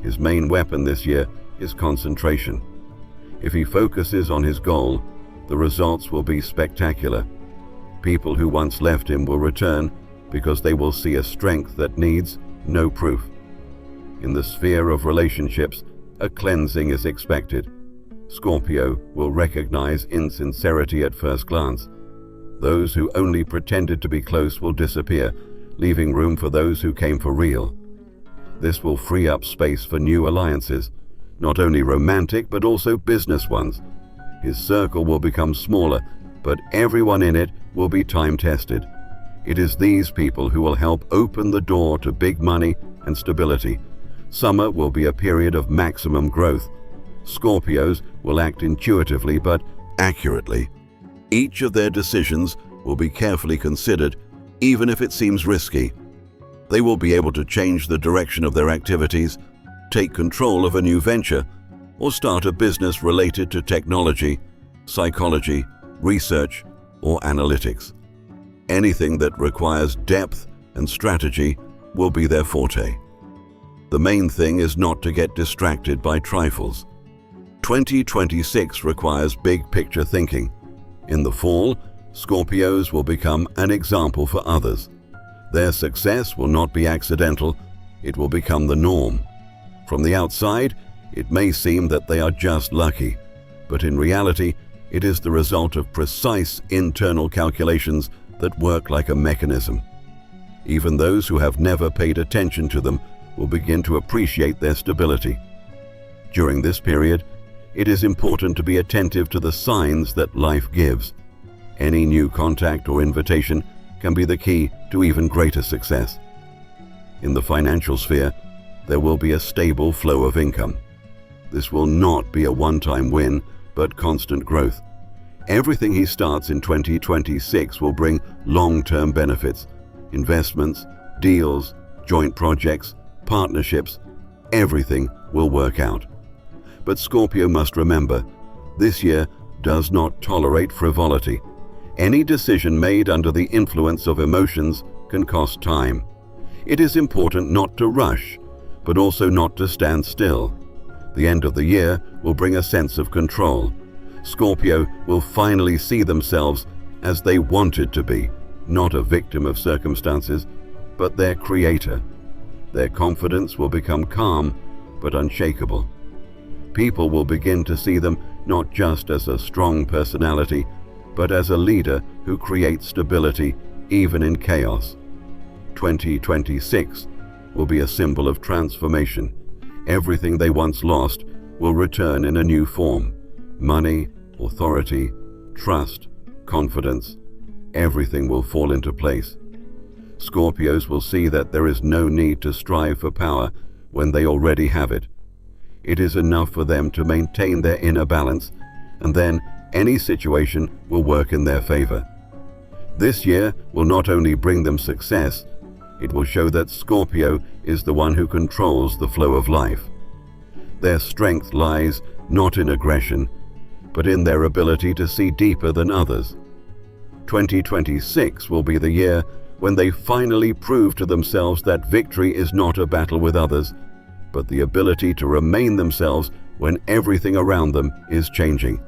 S1: His main weapon this year is concentration. If he focuses on his goal, the results will be spectacular. People who once left him will return because they will see a strength that needs no proof. In the sphere of relationships, a cleansing is expected. Scorpio will recognize insincerity at first glance. Those who only pretended to be close will disappear, leaving room for those who came for real. This will free up space for new alliances, not only romantic but also business ones. His circle will become smaller, but everyone in it will be time-tested. It is these people who will help open the door to big money and stability. Summer will be a period of maximum growth. Scorpios will act intuitively but accurately. Each of their decisions will be carefully considered, even if it seems risky. They will be able to change the direction of their activities, take control of a new venture, or start a business related to technology, psychology, research, or analytics. Anything that requires depth and strategy will be their forte. The main thing is not to get distracted by trifles. 2026 requires big picture thinking. In the fall, Scorpios will become an example for others. Their success will not be accidental, it will become the norm. From the outside, it may seem that they are just lucky, but in reality, it is the result of precise internal calculations that work like a mechanism. Even those who have never paid attention to them will begin to appreciate their stability. During this period, it is important to be attentive to the signs that life gives. Any new contact or invitation can be the key to even greater success. In the financial sphere, there will be a stable flow of income. This will not be a one-time win, but constant growth. Everything he starts in 2026 will bring long-term benefits. Investments, deals, joint projects, partnerships, everything will work out. But Scorpio must remember, this year does not tolerate frivolity. Any decision made under the influence of emotions can cost time. It is important not to rush, but also not to stand still. The end of the year will bring a sense of control. Scorpio will finally see themselves as they wanted to be, not a victim of circumstances, but their creator. Their confidence will become calm, but unshakable. People will begin to see them not just as a strong personality, but as a leader who creates stability even in chaos. 2026 will be a symbol of transformation. Everything they once lost will return in a new form. Money, authority, trust, confidence, everything will fall into place. Scorpios will see that there is no need to strive for power when they already have it. It is enough for them to maintain their inner balance, and then any situation will work in their favor. This year will not only bring them success, it will show that Scorpio is the one who controls the flow of life. Their strength lies not in aggression, but in their ability to see deeper than others. 2026 will be the year when they finally prove to themselves that victory is not a battle with others, but the ability to remain themselves when everything around them is changing.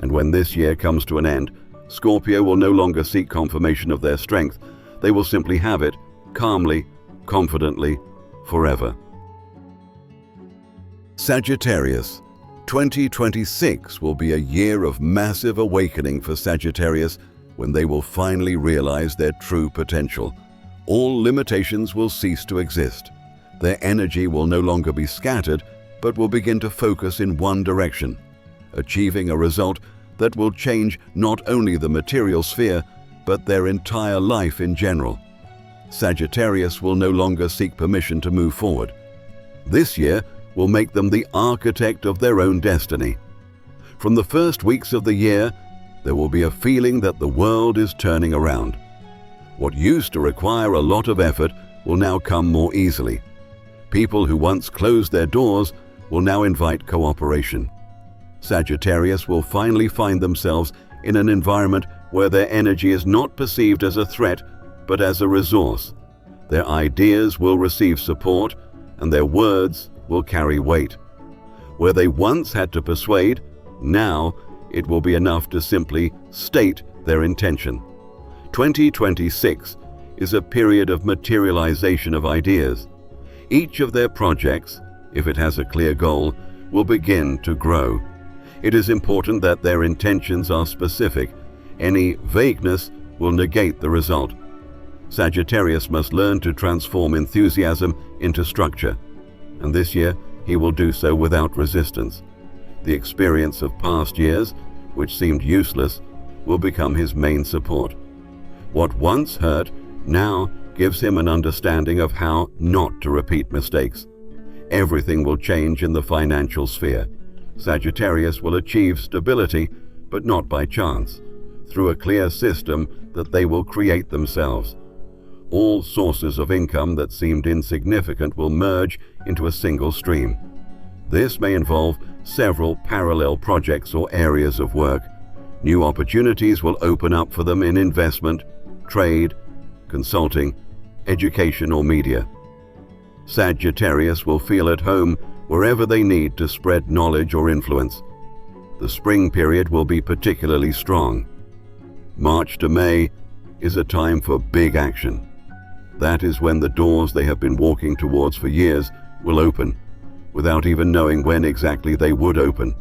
S1: And when this year comes to an end, Scorpio will no longer seek confirmation of their strength. They will simply have it, calmly, confidently, forever. Sagittarius. 2026 will be a year of massive awakening for Sagittarius when they will finally realize their true potential. All limitations will cease to exist. Their energy will no longer be scattered, but will begin to focus in one direction, achieving a result that will change not only the material sphere, but their entire life in general. Sagittarius will no longer seek permission to move forward. This year will make them the architect of their own destiny. From the first weeks of the year, there will be a feeling that the world is turning around. What used to require a lot of effort will now come more easily. People who once closed their doors will now invite cooperation. Sagittarius will finally find themselves in an environment where their energy is not perceived as a threat, but as a resource. Their ideas will receive support, and their words will carry weight. Where they once had to persuade, now it will be enough to simply state their intention. 2026 is a period of materialization of ideas. Each of their projects, if it has a clear goal, will begin to grow. It is important that their intentions are specific. Any vagueness will negate the result. Sagittarius must learn to transform enthusiasm into structure, and this year he will do so without resistance. The experience of past years, which seemed useless, will become his main support. What once hurt now gives him an understanding of how not to repeat mistakes. Everything will change in the financial sphere. Sagittarius will achieve stability, but not by chance, through a clear system that they will create themselves. All sources of income that seemed insignificant will merge into a single stream. This may involve several parallel projects or areas of work. New opportunities will open up for them in investment, trade, consulting, education, or media. Sagittarius will feel at home wherever they need to spread knowledge or influence. The spring period will be particularly strong. March to May is a time for big action. That is when the doors they have been walking towards for years will open, without even knowing when exactly they would open.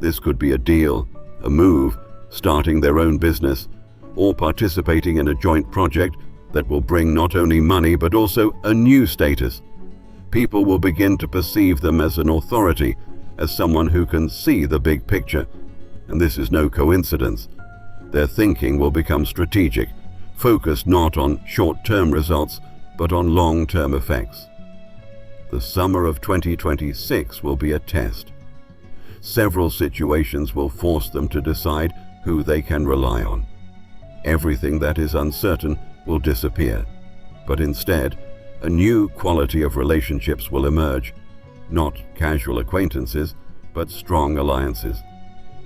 S1: This could be a deal, a move, starting their own business, or participating in a joint project that will bring not only money but also a new status. People will begin to perceive them as an authority, as someone who can see the big picture. And this is no coincidence. Their thinking will become strategic, focused not on short-term results, but on long-term effects. The summer of 2026 will be a test. Several situations will force them to decide who they can rely on. Everything that is uncertain will disappear, but instead, a new quality of relationships will emerge, not casual acquaintances, but strong alliances.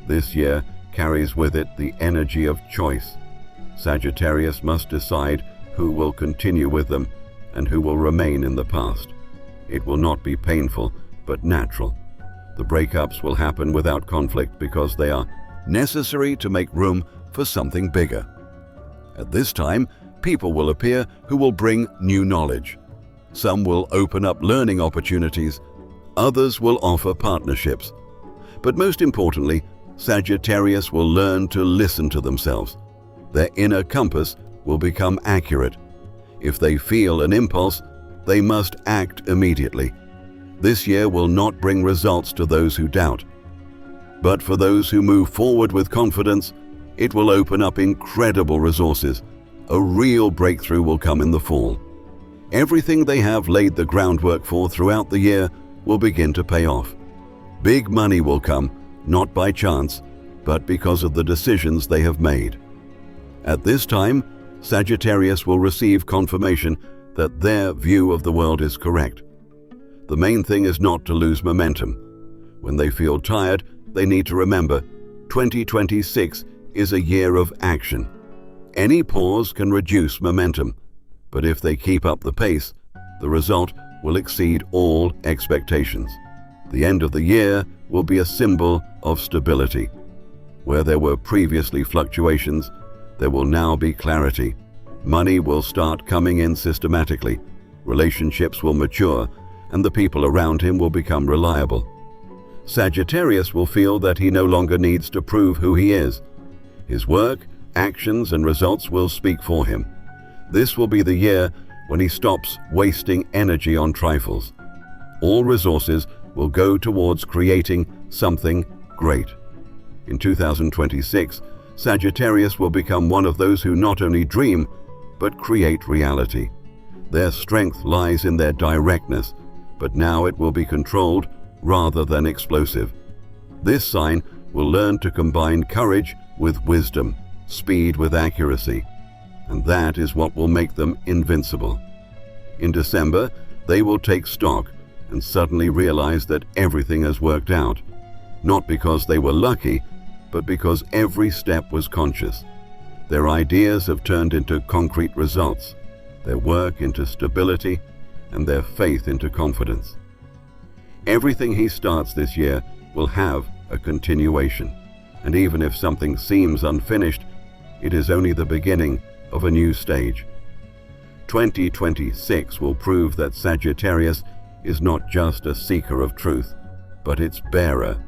S1: This year carries with it the energy of choice. Sagittarius must decide who will continue with them and who will remain in the past. It will not be painful, but natural. The breakups will happen without conflict because they are necessary to make room for something bigger. At this time, people will appear who will bring new knowledge. Some will open up learning opportunities, others will offer partnerships. But most importantly, Sagittarius will learn to listen to themselves. Their inner compass will become accurate. If they feel an impulse, they must act immediately. This year will not bring results to those who doubt. But for those who move forward with confidence, it will open up incredible resources. A real breakthrough will come in the fall. Everything they have laid the groundwork for throughout the year will begin to pay off. Big money will come, not by chance, but because of the decisions they have made. At this time, Sagittarius will receive confirmation that their view of the world is correct. The main thing is not to lose momentum. When they feel tired, they need to remember 2026 is a year of action. Any pause can reduce momentum, but if they keep up the pace, the result will exceed all expectations. The end of the year will be a symbol of stability. Where there were previously fluctuations, there will now be clarity. Money will start coming in systematically. Relationships will mature, and the people around him will become reliable. Sagittarius will feel that he no longer needs to prove who he is. His work, actions, and results will speak for him. This will be the year when he stops wasting energy on trifles. All resources will go towards creating something great. In 2026, Sagittarius will become one of those who not only dream, but create reality. Their strength lies in their directness, but now it will be controlled rather than explosive. This sign will learn to combine courage with wisdom, speed with accuracy, and that is what will make them invincible. In December, they will take stock and suddenly realize that everything has worked out, not because they were lucky, but because every step was conscious. Their ideas have turned into concrete results, their work into stability, and their faith into confidence. Everything he starts this year will have a continuation, and even if something seems unfinished, it is only the beginning of a new stage. 2026 will prove that Sagittarius is not just a seeker of truth, but its bearer.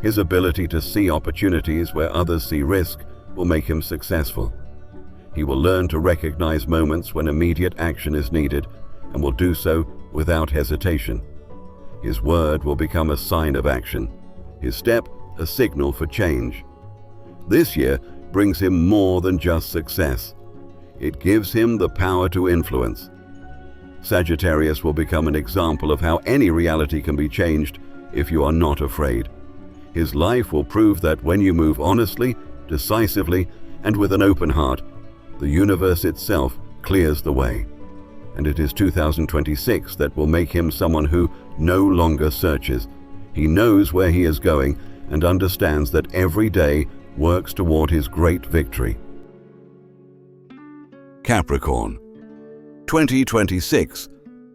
S1: His ability to see opportunities where others see risk will make him successful. He will learn to recognize moments when immediate action is needed and will do so without hesitation. His word will become a sign of action, his step a signal for change. This year brings him more than just success. It gives him the power to influence. Sagittarius will become an example of how any reality can be changed if you are not afraid. His life will prove that when you move honestly, decisively, and with an open heart, the universe itself clears the way. And it is 2026 that will make him someone who no longer searches. He knows where he is going and understands that every day works toward his great victory. Capricorn. 2026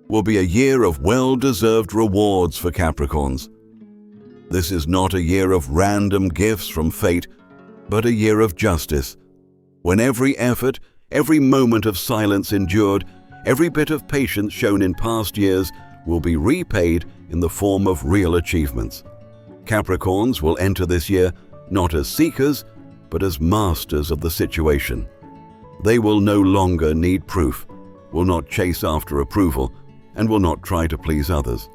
S1: will be a year of well-deserved rewards for Capricorns. This is not a year of random gifts from fate, but a year of justice, when every effort, every moment of silence endured, every bit of patience shown in past years will be repaid in the form of real achievements. Capricorns will enter this year not as seekers, but as masters of the situation. They will no longer need proof, will not chase after approval, and will not try to please others.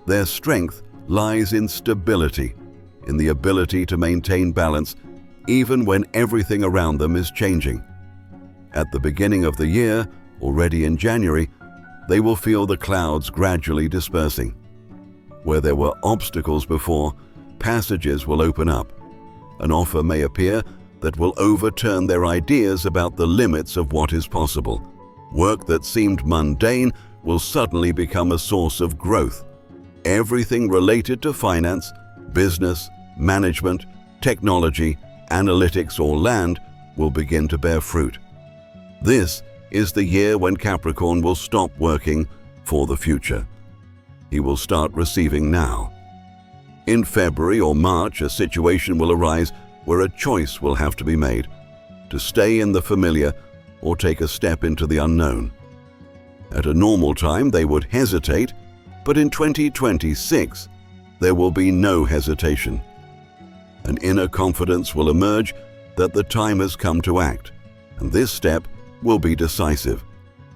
S1: Their strength lies in stability, in the ability to maintain balance even when everything around them is changing. At the beginning of the year, already in January, they will feel the clouds gradually dispersing. Where there were obstacles before, passages will open up. An offer may appear that will overturn their ideas about the limits of what is possible. Work that seemed mundane will suddenly become a source of growth. Everything related to finance, business, management, technology, analytics, or land will begin to bear fruit. This is the year when Capricorn will stop working for the future. He will start receiving now. In February or March, a situation will arise where a choice will have to be made, to stay in the familiar or take a step into the unknown. At a normal time, they would hesitate, but in 2026, there will be no hesitation. An inner confidence will emerge that the time has come to act, and this step will be decisive.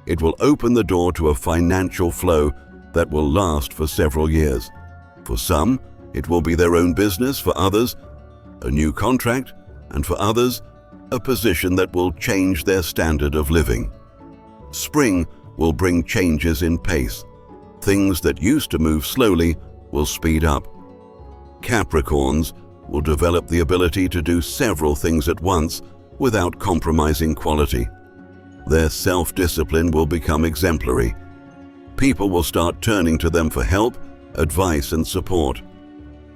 S1: It will open the door to a financial flow that will last for several years. For some, it will be their own business, for others, a new contract, and for others, a position that will change their standard of living. Spring will bring changes in pace. Things that used to move slowly will speed up. Capricorns will develop the ability to do several things at once without compromising quality. Their self-discipline will become exemplary. People will start turning to them for help, advice, and support.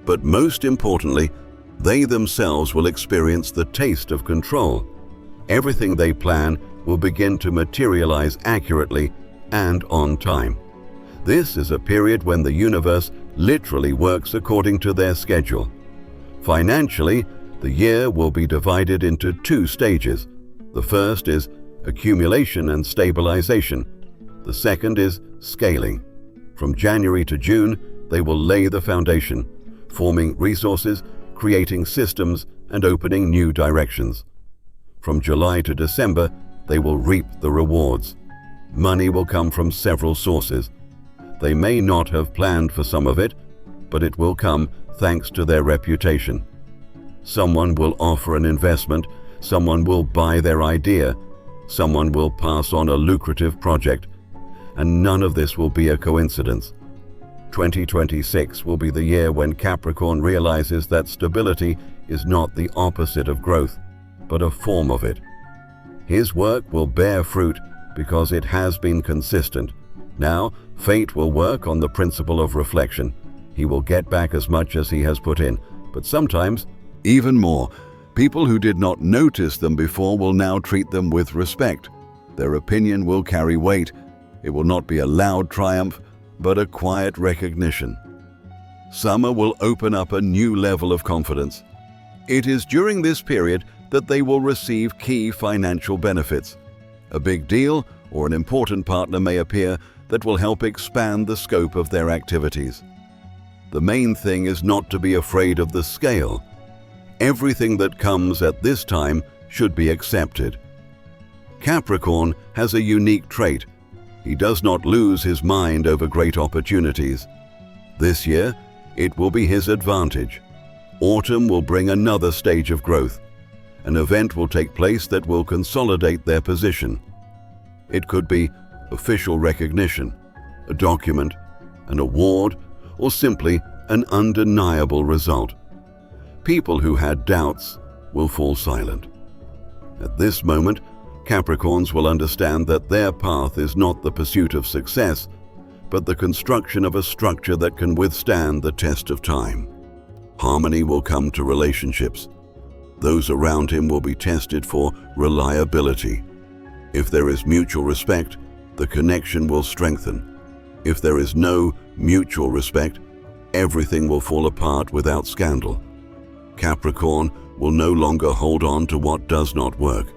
S1: But most importantly, they themselves will experience the taste of control. Everything they plan will begin to materialize accurately and on time. This is a period when the universe literally works according to their schedule. Financially, the year will be divided into two stages. The first is accumulation and stabilization. The second is scaling. From January to June, they will lay the foundation, forming resources, creating systems, and opening new directions. From July to December, they will reap the rewards. Money will come from several sources. They may not have planned for some of it, but it will come thanks to their reputation. Someone will offer an investment, someone will buy their idea, someone will pass on a lucrative project, and none of this will be a coincidence. 2026 will be the year when Capricorn realizes that stability is not the opposite of growth, but a form of it. His work will bear fruit because it has been consistent. Now, fate will work on the principle of reflection. He will get back as much as he has put in, but sometimes even more. People who did not notice them before will now treat them with respect. Their opinion will carry weight. It will not be a loud triumph, but a quiet recognition. Summer will open up a new level of confidence. It is during this period that they will receive key financial benefits. A big deal or an important partner may appear that will help expand the scope of their activities. The main thing is not to be afraid of the scale. Everything that comes at this time should be accepted. Capricorn has a unique trait. He does not lose his mind over great opportunities. This year, it will be his advantage. Autumn will bring another stage of growth. An event will take place that will consolidate their position. It could be official recognition, a document, an award, or simply an undeniable result. People who had doubts will fall silent. At this moment, Capricorns will understand that their path is not the pursuit of success, but the construction of a structure that can withstand the test of time. Harmony will come to relationships. Those around him will be tested for reliability. If there is mutual respect, the connection will strengthen. If there is no mutual respect, everything will fall apart without scandal. Capricorn will no longer hold on to what does not work.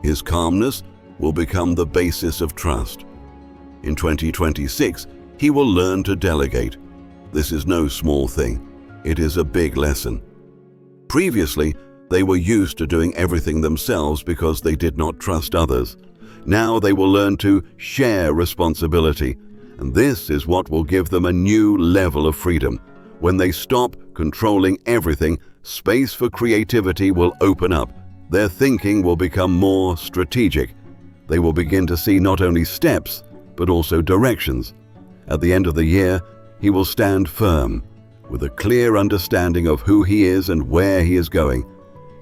S1: His calmness will become the basis of trust. In 2026, he will learn to delegate. This is no small thing. It is a big lesson. Previously, they were used to doing everything themselves because they did not trust others. Now they will learn to share responsibility, and this is what will give them a new level of freedom. When they stop controlling everything, space for creativity will open up. Their thinking will become more strategic. They will begin to see not only steps, but also directions. At the end of the year, he will stand firm, with a clear understanding of who he is and where he is going.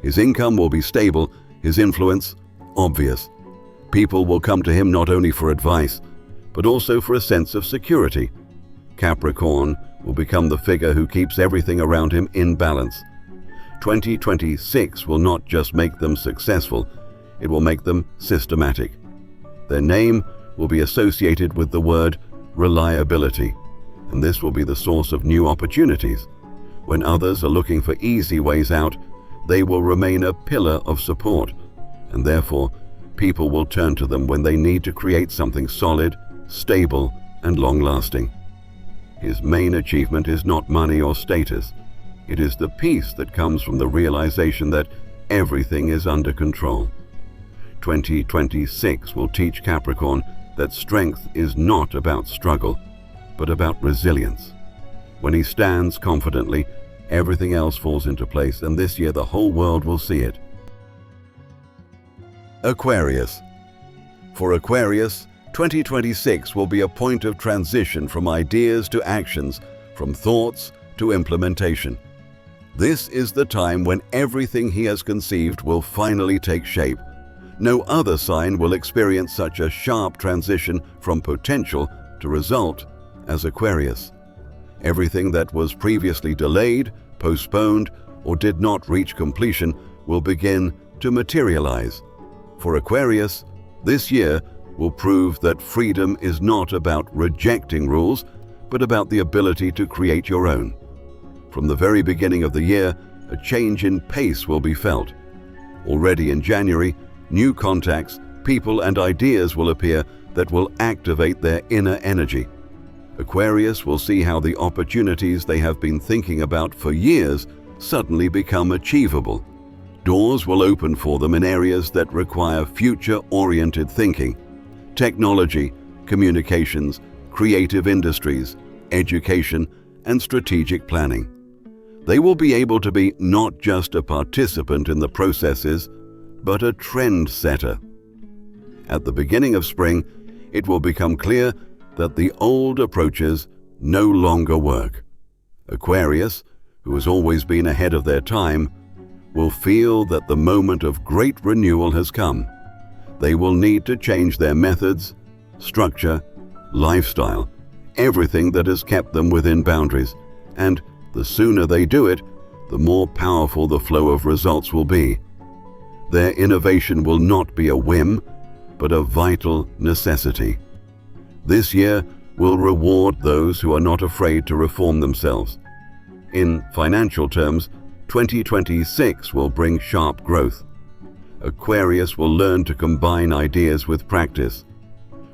S1: His income will be stable, his influence obvious. People will come to him not only for advice, but also for a sense of security. Capricorn will become the figure who keeps everything around him in balance. 2026 will not just make them successful, it will make them systematic. Their name will be associated with the word reliability, and this will be the source of new opportunities. When others are looking for easy ways out, they will remain a pillar of support, and therefore people will turn to them when they need to create something solid, stable, and long-lasting. His main achievement is not money or status. It is the peace that comes from the realization that everything is under control. 2026 will teach Capricorn that strength is not about struggle, but about resilience. When he stands confidently, everything else falls into place, and this year the whole world will see it. Aquarius. For Aquarius, 2026 will be a point of transition from ideas to actions, from thoughts to implementation. This is the time when everything he has conceived will finally take shape. No other sign will experience such a sharp transition from potential to result as Aquarius. Everything that was previously delayed, postponed, or did not reach completion will begin to materialize. For Aquarius, this year will prove that freedom is not about rejecting rules, but about the ability to create your own. From the very beginning of the year, a change in pace will be felt. Already in January, new contacts, people, and ideas will appear that will activate their inner energy. Aquarius will see how the opportunities they have been thinking about for years suddenly become achievable. Doors will open for them in areas that require future-oriented thinking: technology, communications, creative industries, education, and strategic planning. They will be able to be not just a participant in the processes, but a trend setter. At the beginning of spring, it will become clear that the old approaches no longer work. Aquarius, who has always been ahead of their time, will feel that the moment of great renewal has come. They will need to change their methods, structure, lifestyle, everything that has kept them within boundaries, and the sooner they do it, the more powerful the flow of results will be. Their innovation will not be a whim, but a vital necessity. This year will reward those who are not afraid to reform themselves. In financial terms, 2026 will bring sharp growth. Aquarius will learn to combine ideas with practice.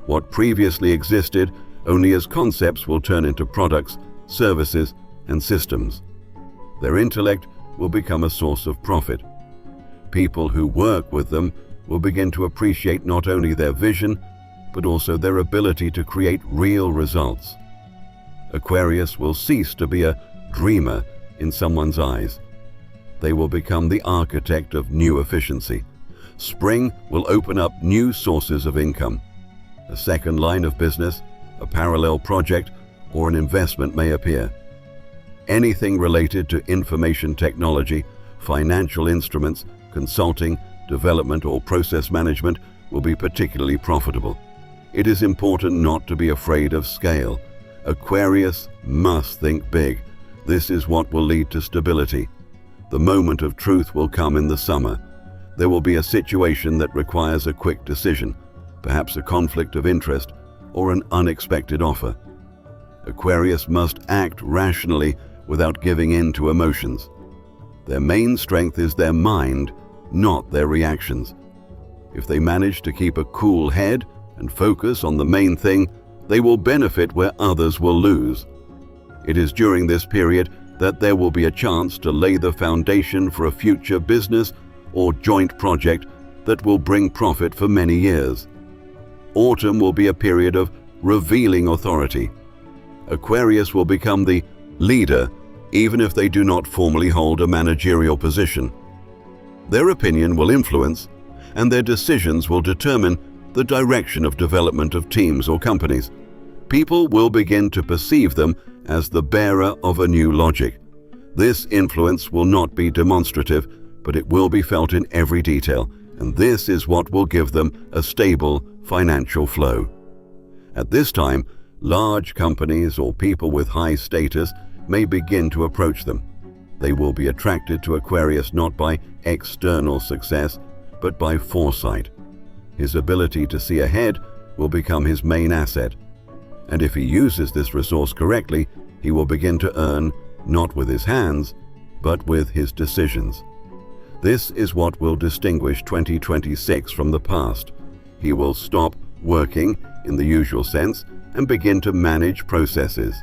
S1: What previously existed only as concepts will turn into products, services, and systems. Their intellect will become a source of profit. People who work with them will begin to appreciate not only their vision, but also their ability to create real results. Aquarius will cease to be a dreamer in someone's eyes. They will become the architect of new efficiency. Spring will open up new sources of income. A second line of business, a parallel project, or an investment may appear. Anything related to information technology, financial instruments, consulting, development, or process management will be particularly profitable. It is important not to be afraid of scale. Aquarius must think big. This is what will lead to stability. The moment of truth will come in the summer. There will be a situation that requires a quick decision, perhaps a conflict of interest or an unexpected offer. Aquarius must act rationally without giving in to emotions. Their main strength is their mind, not their reactions. If they manage to keep a cool head and focus on the main thing, they will benefit where others will lose. It is during this period that there will be a chance to lay the foundation for a future business or joint project that will bring profit for many years. Autumn will be a period of revealing authority. Aquarius will become the leader even if they do not formally hold a managerial position. Their opinion will influence, and their decisions will determine the direction of development of teams or companies. People will begin to perceive them as the bearer of a new logic. This influence will not be demonstrative, but it will be felt in every detail, and this is what will give them a stable financial flow. At this time, large companies or people with high status may begin to approach them. They will be attracted to Aquarius not by external success, but by foresight. His ability to see ahead will become his main asset. And if he uses this resource correctly, he will begin to earn not with his hands, but with his decisions. This is what will distinguish 2026 from the past. He will stop working in the usual sense and begin to manage processes.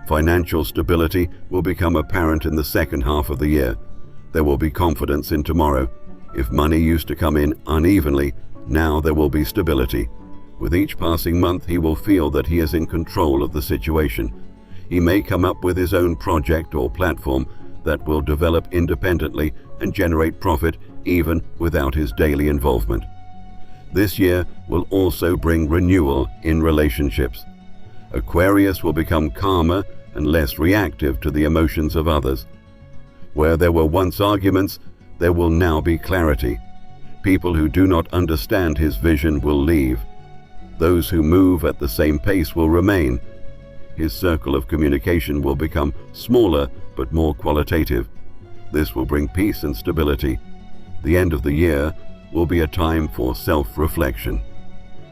S1: Financial stability will become apparent in the second half of the year. There will be confidence in tomorrow. If money used to come in unevenly, now there will be stability. With each passing month, he will feel that he is in control of the situation. He may come up with his own project or platform that will develop independently and generate profit even without his daily involvement. This year will also bring renewal in relationships. Aquarius will become calmer and less reactive to the emotions of others. Where there were once arguments, there will now be clarity. People who do not understand his vision will leave. Those who move at the same pace will remain. His circle of communication will become smaller but more qualitative. This will bring peace and stability. The end of the year will be a time for self-reflection.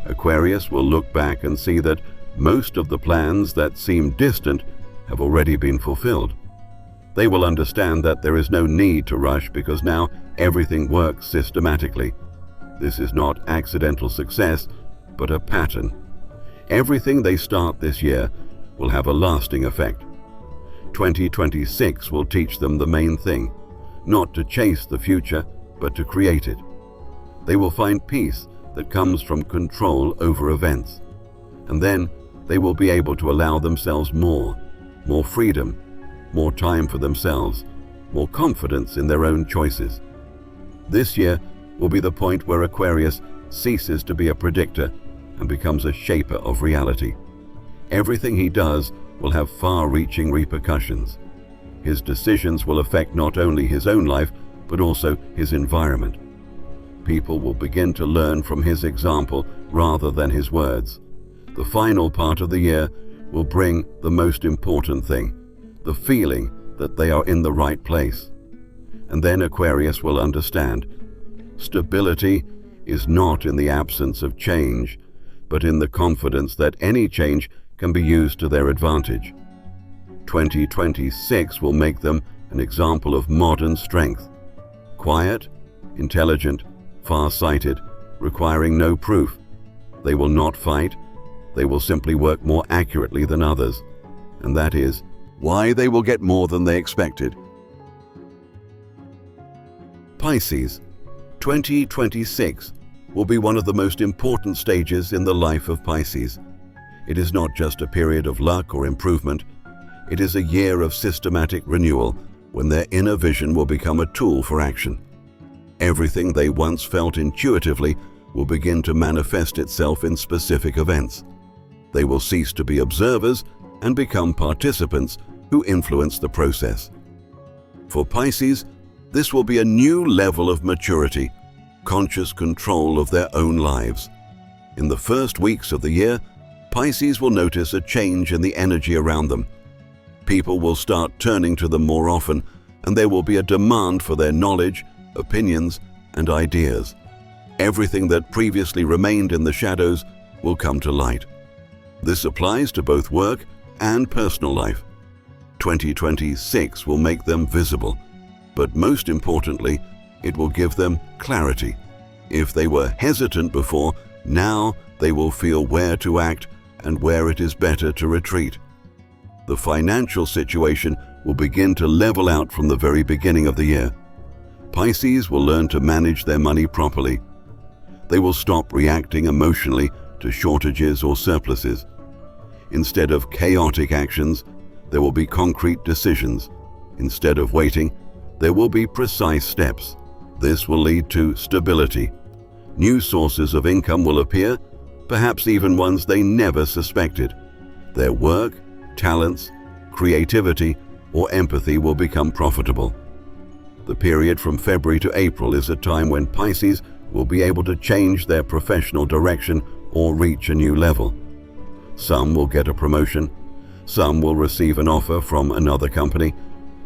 S1: Aquarius will look back and see that most of the plans that seem distant have already been fulfilled. They will understand that there is no need to rush because now everything works systematically. This is not accidental success, but a pattern. Everything they start this year will have a lasting effect. 2026 will teach them the main thing, not to chase the future, but to create it. They will find peace that comes from control over events. And then they will be able to allow themselves more freedom, more time for themselves, more confidence in their own choices. This year will be the point where Aquarius ceases to be a predictor and becomes a shaper of reality. Everything he does will have far-reaching repercussions. His decisions will affect not only his own life, but also his environment. People will begin to learn from his example rather than his words. The final part of the year will bring the most important thing, the feeling that they are in the right place. And then Aquarius will understand. Stability is not in the absence of change, but in the confidence that any change can be used to their advantage. 2026 will make them an example of modern strength. Quiet, intelligent, far-sighted, requiring no proof. They will not fight. They will simply work more accurately than others. And that is why they will get more than they expected. Pisces, 2026 will be one of the most important stages in the life of Pisces. It is not just a period of luck or improvement. It is a year of systematic renewal, when their inner vision will become a tool for action. Everything they once felt intuitively will begin to manifest itself in specific events. They will cease to be observers and become participants who influence the process. For Pisces, this will be a new level of maturity, conscious control of their own lives. In the first weeks of the year, Pisces will notice a change in the energy around them. People will start turning to them more often, and there will be a demand for their knowledge, opinions, and ideas. Everything that previously remained in the shadows will come to light. This applies to both work and personal life. 2026 will make them visible, but most importantly, it will give them clarity. If they were hesitant before, now they will feel where to act and where it is better to retreat. The financial situation will begin to level out from the very beginning of the year. Pisces will learn to manage their money properly. They will stop reacting emotionally to shortages or surpluses. Instead of chaotic actions, there will be concrete decisions. Instead of waiting, there will be precise steps. This will lead to stability. New sources of income will appear, perhaps even ones they never suspected. Their work, talents, creativity, or empathy will become profitable. The period from February to April is a time when Pisces will be able to change their professional direction or reach a new level. Some will get a promotion, some will receive an offer from another company,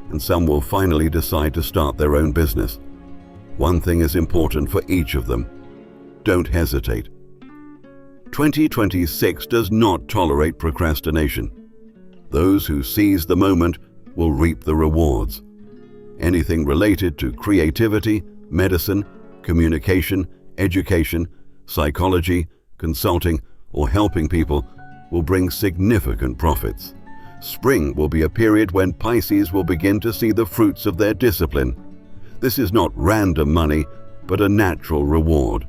S1: and some will finally decide to start their own business. One thing is important for each of them: don't hesitate. 2026 does not tolerate procrastination. Those who seize the moment will reap the rewards. Anything related to creativity, medicine, communication, education, psychology, consulting, or helping people will bring significant profits. Spring will be a period when Pisces will begin to see the fruits of their discipline. This is not random money, but a natural reward.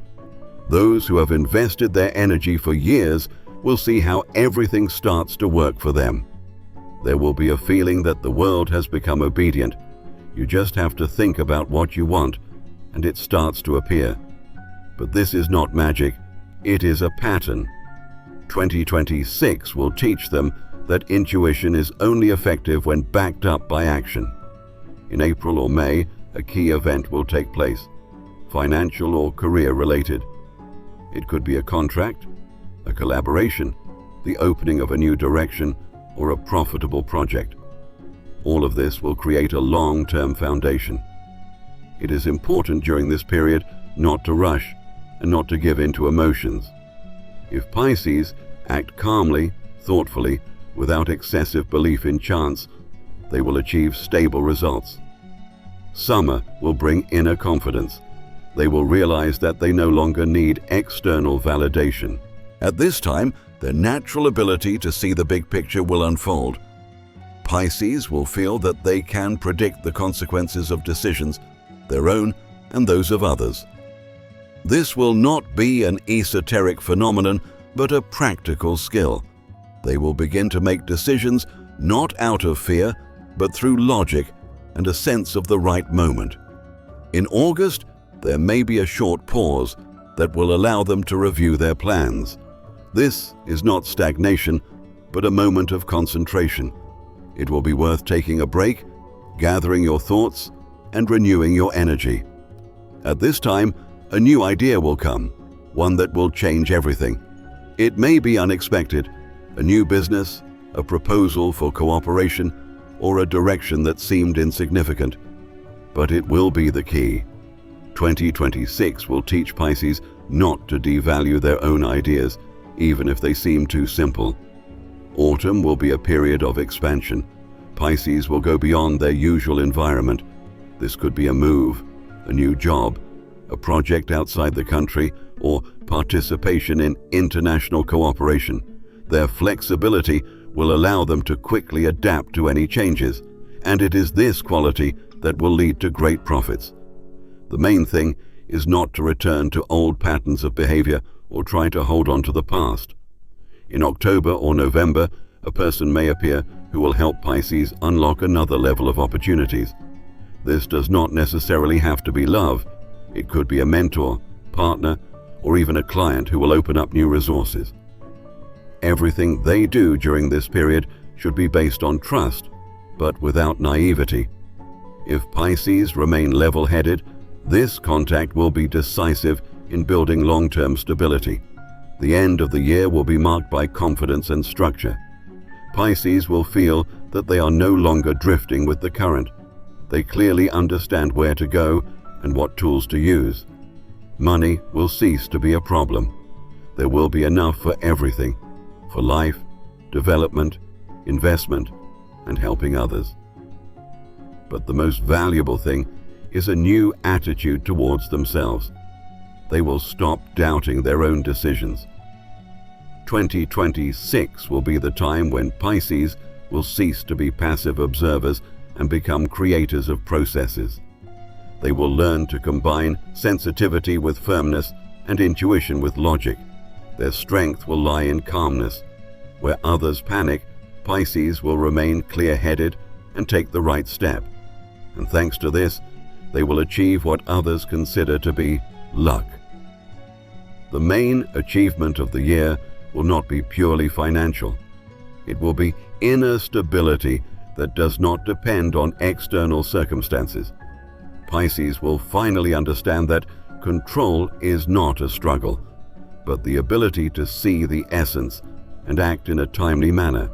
S1: Those who have invested their energy for years will see how everything starts to work for them. There will be a feeling that the world has become obedient. You just have to think about what you want, and it starts to appear. But this is not magic, it is a pattern. 2026 will teach them that intuition is only effective when backed up by action. In April or May, a key event will take place, financial or career related. It could be a contract, a collaboration, the opening of a new direction, or a profitable project. All of this will create a long-term foundation. It is important during this period not to rush and not to give in to emotions. If Pisces act calmly, thoughtfully, without excessive belief in chance, they will achieve stable results. Summer will bring inner confidence. They will realize that they no longer need external validation. At this time, their natural ability to see the big picture will unfold. Pisces will feel that they can predict the consequences of decisions, their own and those of others. This will not be an esoteric phenomenon, but a practical skill. They will begin to make decisions not out of fear, but through logic and a sense of the right moment. In August, there may be a short pause that will allow them to review their plans. This is not stagnation, but a moment of concentration. It will be worth taking a break, gathering your thoughts, and renewing your energy. At this time, a new idea will come, one that will change everything. It may be unexpected, a new business, a proposal for cooperation, or a direction that seemed insignificant. But it will be the key. 2026 will teach Pisces not to devalue their own ideas, even if they seem too simple. Autumn will be a period of expansion. Pisces will go beyond their usual environment. This could be a move, a new job, a project outside the country, or participation in international cooperation. Their flexibility will allow them to quickly adapt to any changes, and it is this quality that will lead to great profits. The main thing is not to return to old patterns of behavior or try to hold on to the past. In October or November, a person may appear who will help Pisces unlock another level of opportunities. This does not necessarily have to be love. It could be a mentor, partner, or even a client who will open up new resources. Everything they do during this period should be based on trust, but without naivety. If Pisces remain level-headed, this contact will be decisive in building long-term stability. The end of the year will be marked by confidence and structure. Pisces will feel that they are no longer drifting with the current. They clearly understand where to go and what tools to use. Money will cease to be a problem. There will be enough for everything, for life, development, investment, and helping others. But the most valuable thing is a new attitude towards themselves. They will stop doubting their own decisions. 2026 will be the time when Pisces will cease to be passive observers and become creators of processes. They will learn to combine sensitivity with firmness and intuition with logic. Their strength will lie in calmness. Where others panic, Pisces will remain clear-headed and take the right step. And thanks to this, they will achieve what others consider to be luck. The main achievement of the year will not be purely financial. It will be inner stability that does not depend on external circumstances. Pisces will finally understand that control is not a struggle, but the ability to see the essence and act in a timely manner.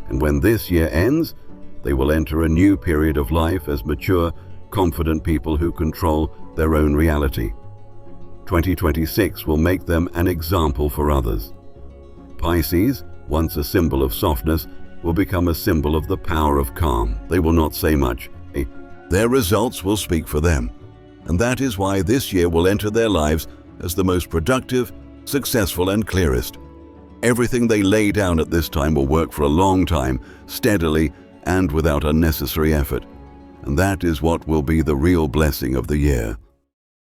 S1: And when this year ends, they will enter a new period of life as mature, confident people who control their own reality. 2026 will make them an example for others. Pisces, once a symbol of softness, will become a symbol of the power of calm. They will not say much. Their results will speak for them. And that is why this year will enter their lives as the most productive, successful, and clearest. Everything they lay down at this time will work for a long time, steadily, and without unnecessary effort. And that is what will be the real blessing of the year.